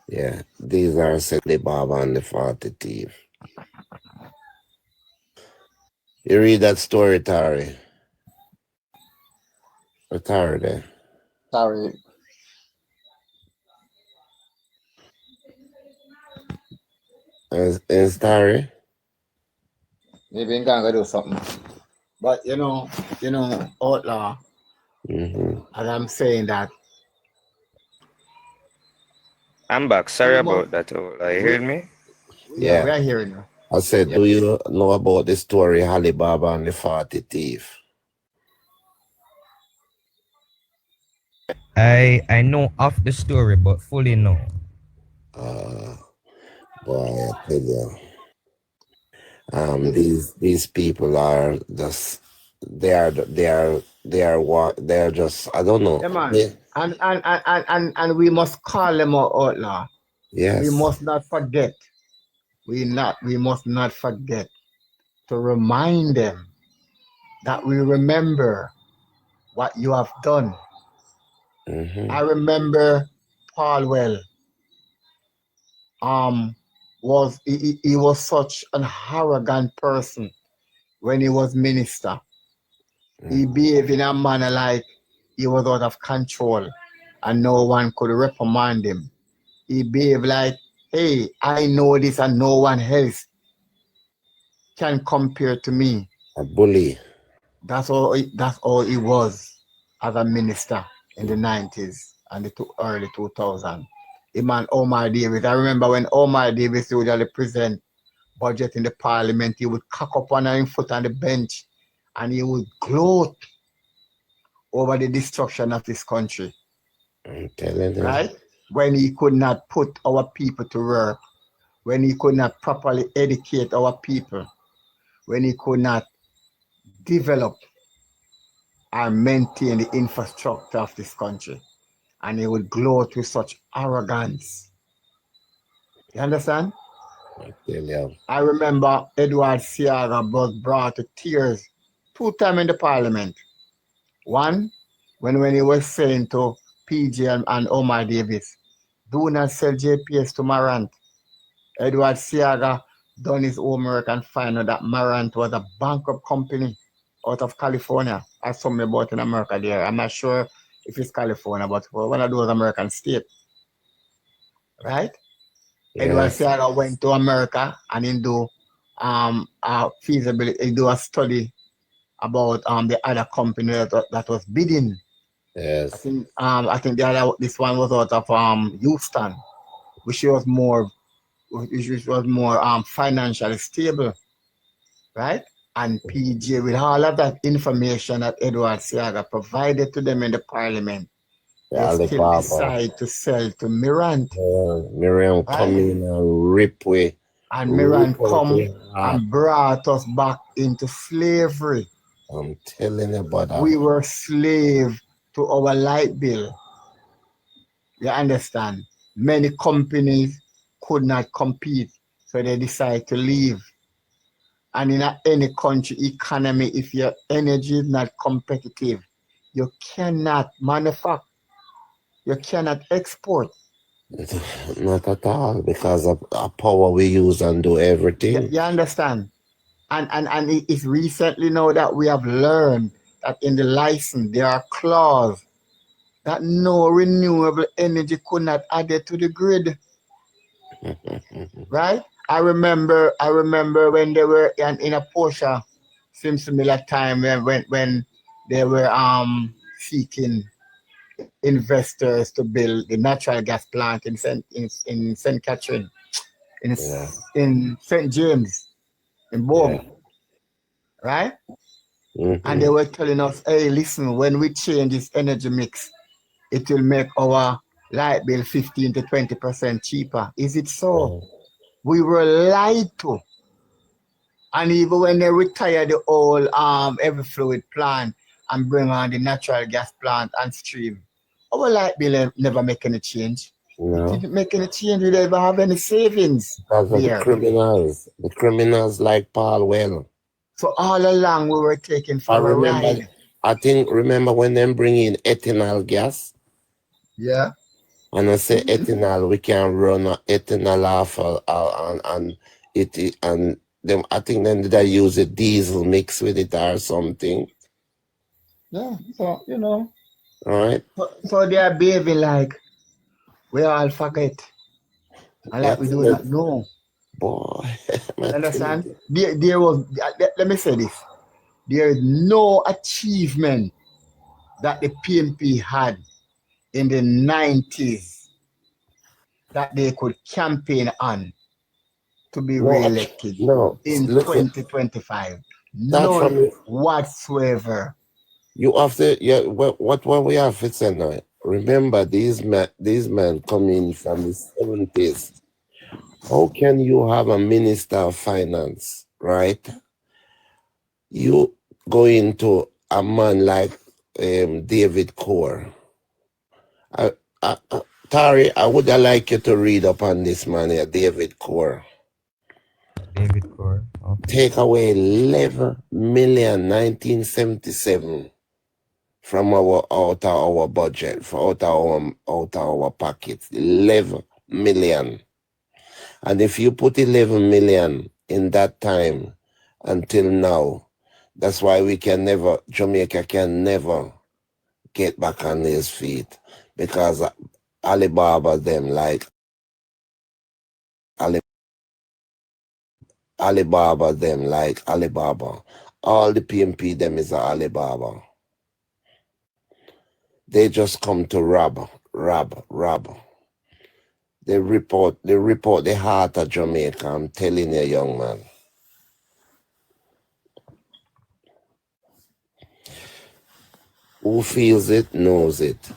Yeah, these are Alibaba and the 40 thieves. You read that story, Tari? Or Tari there? Sorry. Is Tari? Maybe I'm gonna do something. But you know, outlaw, as I'm saying that. I'm back. Sorry about that. You heard me? Yeah, we are hearing you. I said, do you know about the story Alibaba and the 40 thief? I know of the story, but fully no. Boy, I tell you, these people are just they're just, I don't know. Yeah, man. And we must call them out, outlaw. Yes. We must not forget. We must not forget to remind them that we remember what you have done. I remember Paulwell. He was such an arrogant person when he was minister. He behaved in a manner like he was out of control and no one could reprimand him. He behaved like, hey, I know this and no one else can compare to me. A bully. That's all he was as a minister in the 90s and the early 2000s. Him and Omar Davis. I remember when Omar Davis usually present budget in the parliament, he would cock up one foot on the bench and he would gloat over the destruction of this country. I'm telling you. Right? When he could not put our people to work, when he could not properly educate our people, when he could not develop or maintain the infrastructure of this country. And he would gloat with such arrogance. You understand? I tell you. I remember Edward Seaga was brought to tears 2 times in the parliament. One, when he was saying to PJ and Omar Davis, do not sell JPS to Marant. Edward Seaga done his homework and found out that Marant was a bankrupt company out of California. I saw me about in America there. I'm not sure if it's California, but one of those American states. Right? Yes. Edward Seaga went to America and he do a feasibility, he do a study about the other company that was bidding. Yes. I think this one was out of Houston, which was more financially stable, right? And PJ, with all of that information that Edward Siaga provided to them in the parliament, The they still Alibaba. decide to sell to Mirant, Miriam come right? in and rip way. And Rip Mirant out come the heart. and brought us back into slavery. I'm telling you about that. We were slave to our light bill. You understand? Many companies could not compete, so they decide to leave. And in any country economy, if your energy is not competitive, you cannot manufacture, you cannot export. Not at all, because of power we use and do everything. You understand? And it's recently now that we have learned that in the license there are clauses that no renewable energy could not add it to the grid. Right? I remember when they were in a Porsche similar time when they were seeking investors to build the natural gas plant in St. Catherine, Yeah. in St. James, in Yeah. Bourne, right? And Mm-hmm. they were telling us, hey, listen, when we change this energy mix, it will make our light bill 15 to 20% cheaper. Is it so? We were lied to. And even when they retire the old every fluid plant and bring on the natural gas plant and stream, our light bill never make any change. It No. didn't make any change. We never have any savings Because of the there. criminals like Paul Well. So all along we were taking for a ride. Remember when them bring in ethanol gas? Yeah. And I say ethanol, we can run ethanol off and them. I think then they use a diesel mix with it or something. Yeah. So you know. All right. So they are behaving like we all forget. And like we do not know. Boy. Understand? There was let me say this. There is no achievement that the PNP had in the 90s that they could campaign on to be re-elected in listen, 2025. Start None from whatsoever. you have to, yeah. What we have to say now? Remember, these men coming from the 70s. How can you have a minister of finance, right? You go into a man like David Core. Tari, I would like you to read up on this man here, David Core. David Core. Okay. Take away 11 million 1977 from out of our budget, out of our pockets. 11 million. And if you put 11 million in that time until now, that's why Jamaica can never get back on his feet, because Alibaba them like Alibaba. All the PMP them is Alibaba. They just come to rob. They report the heart of Jamaica. I'm telling you, young man. Who feels it knows it.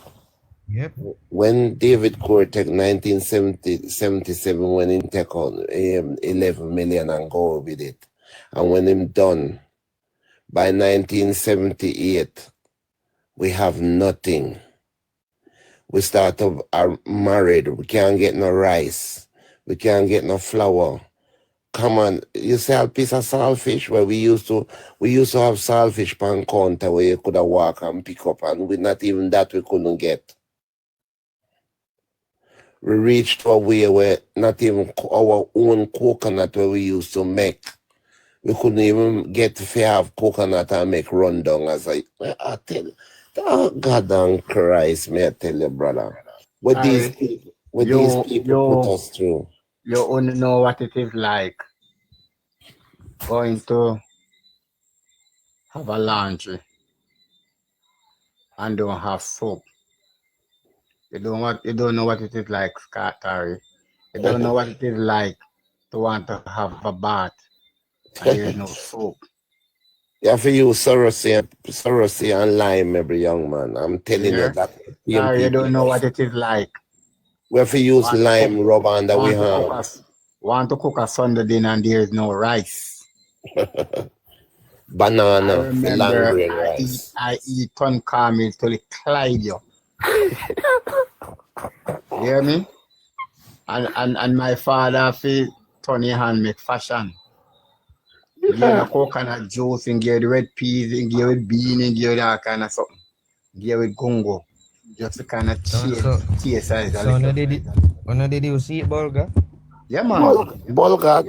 Yep. When David Cortec 1977, when he take on 11 million and go with it, and when him done, by 1978, we have nothing. We start to are married. We can't get no rice. We can't get no flour. Come on, you sell a piece of saltfish where we used to have saltfish pan counter where you could have walk and pick up, and we not even that we couldn't get. We reached to a way where not even our own coconut where we used to make. We couldn't even get to have coconut and make rundown. I tell you, oh, God damn Christ, may I tell you, brother. What these people put us through. You only know what it is like going to have a laundry and don't have soap. You don't know what it is like, Scott Terry. You don't know what it is like to want to have a bath and there is no soap. You have to use Sorosy and lime, every young man. I'm You telling you hear? that Terry, you PMP don't know people. what it is like. We have to use Want to cook, lime rub under we want to cook hand. us, want to cook a Sunday dinner and there is no rice. I Banana, the long remember grain rice. I eat ton caramel till it Clyde you. You hear me? And my father feel Tony hand make fashion. Give the coconut juice and give the red peas and give it bean and give it all kind of something. Give it gungo. Just to kind of So, change so, taste size a so little. when did you see it, Bulga? Yeah man. Bolga,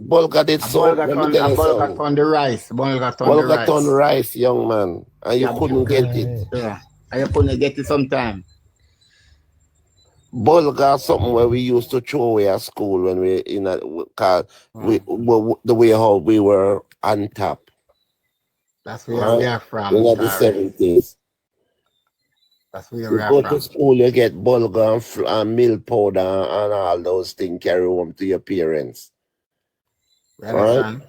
Bolga did A soap. Let me tell you bulga something. ton the rice. Bulga ton the Bolga ton rice. rice, young man, and you Yeah, couldn't get it. yeah. And you couldn't get it sometime. Bolga something where we used to throw away at school when we in a cause the way how we were on top, That's where we right? are from, In the Tari. 70s. That's where You we are go to from. school, you get bulgur and milk powder and all those things carry home to your parents. You Right? understand?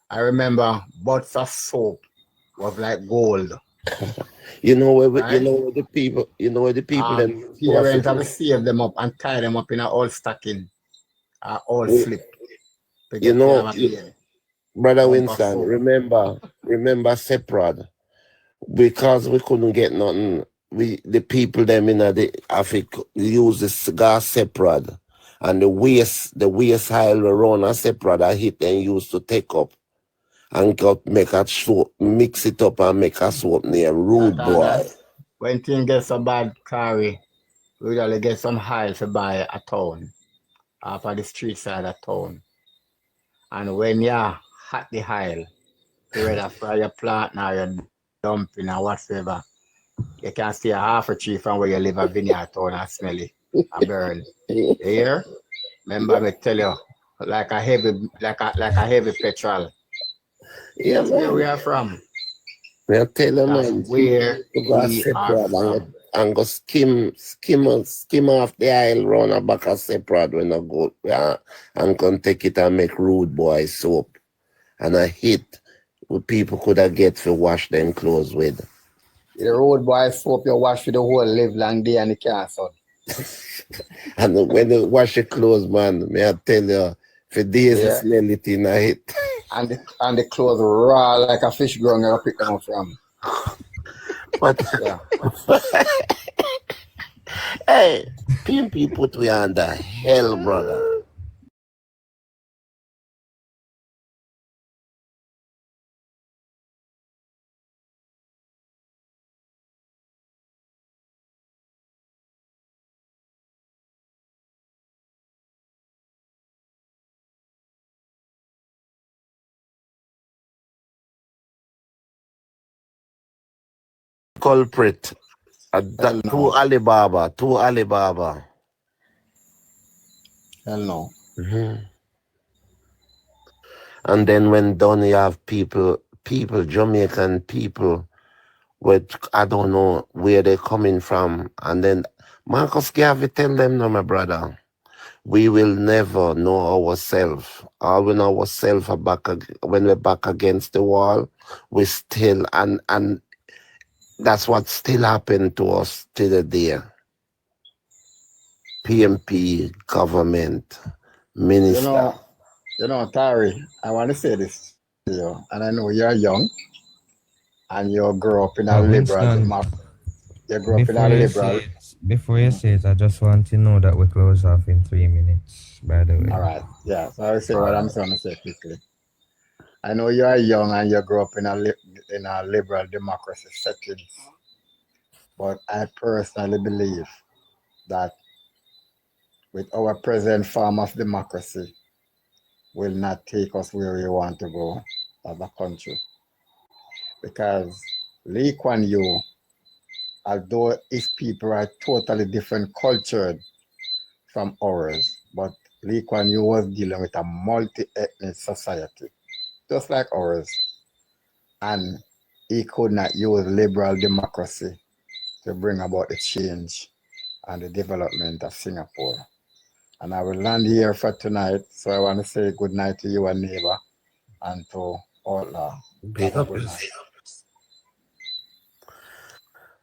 I remember butts of soap was like gold. You know where Right? the people then who have Parents have to to, save them up and tie them up in a old stocking, a old you slip to you get to have know, a baby. Brother Bumper Winston, soap. remember Seprad, because we couldn't get nothing. The people them in the Africa use the cigar Seprad, and the waist hile around a Seprad I hit and used to take up and got make a soap, mix it up and make a soap named That Rude and Boy. that. When things get so bad, carry, we usually get some hide to buy a town, off of the street side of town. And when you hot the hile, you ready for your plant now, your dumping or whatever, you can see a half a tree from where you live a vineyard town and smell it, a burn. You hear? Remember me tell you, like a heavy petrol. Yeah, That's where we man. are from. I tell you, That's man, people where to go we are Seprad from. and go skim off the aisle round a back of Seprad when I go and come take it and make Rude Boy soap. And I hit what people could have get to wash them clothes with. The road boy soap you wash for the whole live long day and the castle. And when they wash your clothes, man, may I tell you, for days Yeah. it's smell it in a hit. And the clothes raw like a fish ground you pick them up from. But Yeah. hey, PMP put me under hell, brother. Culprit. Hell no. Two Alibaba. Hell no. Mhm. And then when done, you have Jamaican people, with I don't know where they're coming from. And then Marcus Garvey tell them, no, my brother, we will never know ourselves. All we know ourselves are when we're back against the wall, we still, and that's what still happened to us to the day. PMP, government, You minister. know, Tari, I want to say this to you, and I know you're young and you grew up in a liberal Winston, democracy. You grew up in a liberal. before you say it, I just want to know that we close off in 3 minutes, by the way. All right. Yeah. So I'll say what I'm trying to say quickly. I know you are young and you grew up in in a liberal democracy setting, but I personally believe that with our present form of democracy will not take us where we want to go as a country. Because Lee Kuan Yew, although his people are totally different cultured from ours, but Lee Kuan Yew was dealing with a multi-ethnic society, just like ours. And he could not use liberal democracy to bring about the change and the development of Singapore. And I will land here for tonight. So I want to say good night to you and neighbor and to all. Big Have a up good yourself. night.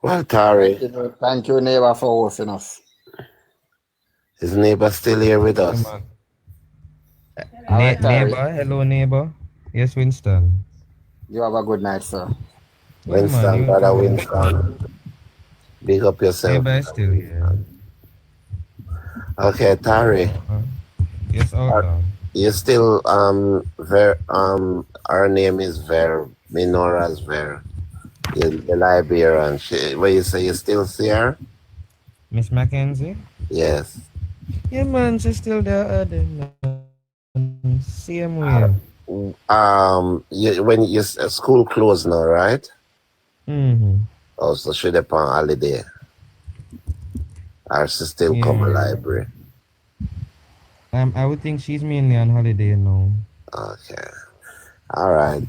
Well, Tari, Thank you, neighbor, for hosting us. his neighbor still here with Yeah, us. man. All right, Tari. Neighbor, hello neighbor. Yes, Winston. You have a good night, sir. Yeah, man, Winston, you brother too. Winston. Big up yourself. Neighbor is still here. Okay, Tari. Yes, outlaw. You still our name is Ver, Minora's Ver. The Liberian. Where you say you still see her? Miss Mackenzie? Yes. Yeah, man, she's still there. Same way. When you school closed now, right? Mm-hmm. Oh, so she upon holiday. Or she still come to library. I would think she's mainly on holiday now. Okay. All right.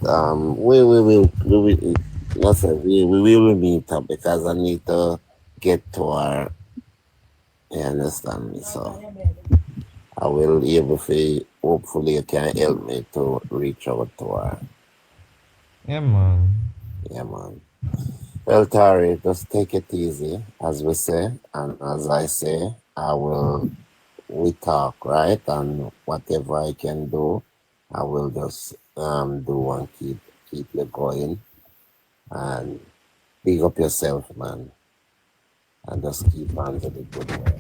We will listen. We will meet up because I need to get to her. You understand me? So I will able to. Hopefully, you can help me to reach out to her. Yeah, man. Yeah, man. Well, Tari, just take it easy, as we say, and as I say, we talk, right? And whatever I can do, I will just do and keep you going. And big up yourself, man. And just keep on to the good work.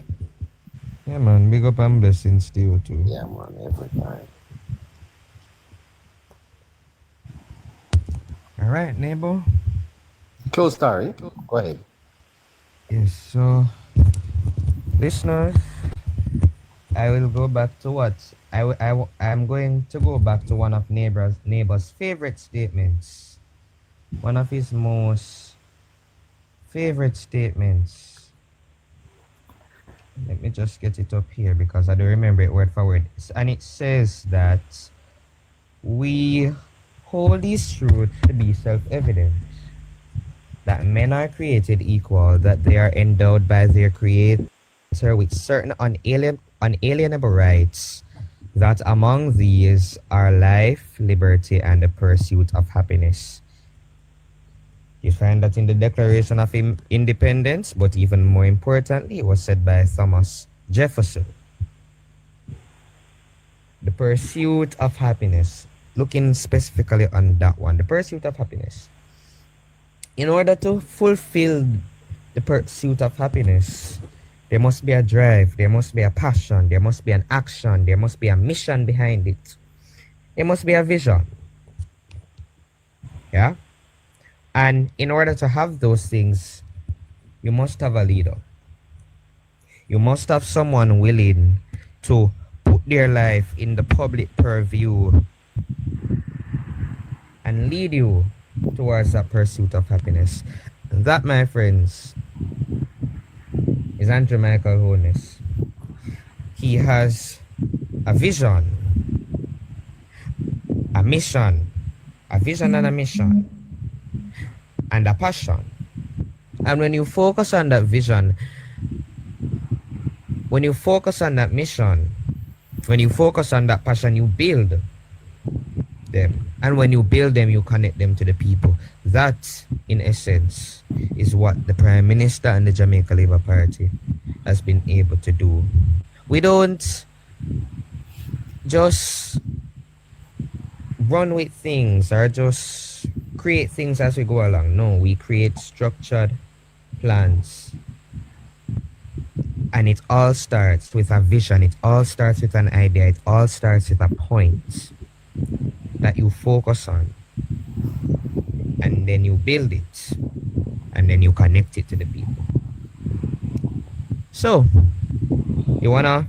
Yeah, man. Big up and blessings to you too. Yeah, man, every time. All right, neighbor. Close, Tari. Go ahead. Yes, so listeners, I will go back to what I'm going to go back to one of neighbor's favorite statements. One of his most favorite statements. Let me just get it up here because I don't remember it word for word. And it says that we hold this truth to be self-evident, that men are created equal, that they are endowed by their creator with certain unalienable rights, that among these are life, liberty, and the pursuit of happiness. You find that in the Declaration of Independence, but even more importantly, it was said by Thomas Jefferson. The pursuit of happiness, looking specifically on that one, the pursuit of happiness. In order to fulfill the pursuit of happiness, there must be a drive, there must be a passion, there must be an action, there must be a mission behind it. There must be a vision. Yeah? And in order to have those things, you must have a leader. You must have someone willing to put their life in the public purview and lead you towards that pursuit of happiness. And that, my friends, is Andrew Michael Holness. He has a vision, a mission, a vision and a mission, and a passion. And when you focus on that vision, when you focus on that mission, when you focus on that passion, you build them. And when you build them, you connect them to the people. That, in essence, is what the Prime Minister and the Jamaica Labour Party has been able to do. We don't just run with things or just create things as we go along. No, we create structured plans. And it all starts with a vision. It all starts with an idea. It all starts with a point that you focus on. And then you build it. And then you connect it to the people. So, you wanna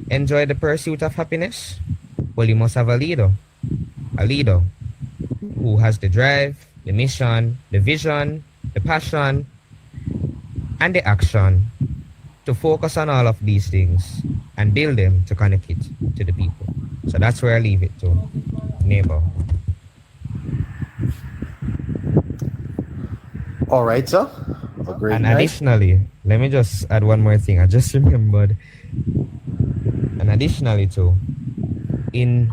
enjoy the pursuit of happiness? Well, you must have a leader. A leader who has the drive, the mission, the vision, the passion, and the action to focus on all of these things and build them to connect it to the people. So that's where I leave it to neighbor. All right, sir. A great And night. additionally, let me just add one more thing. I just remembered. And additionally, too, in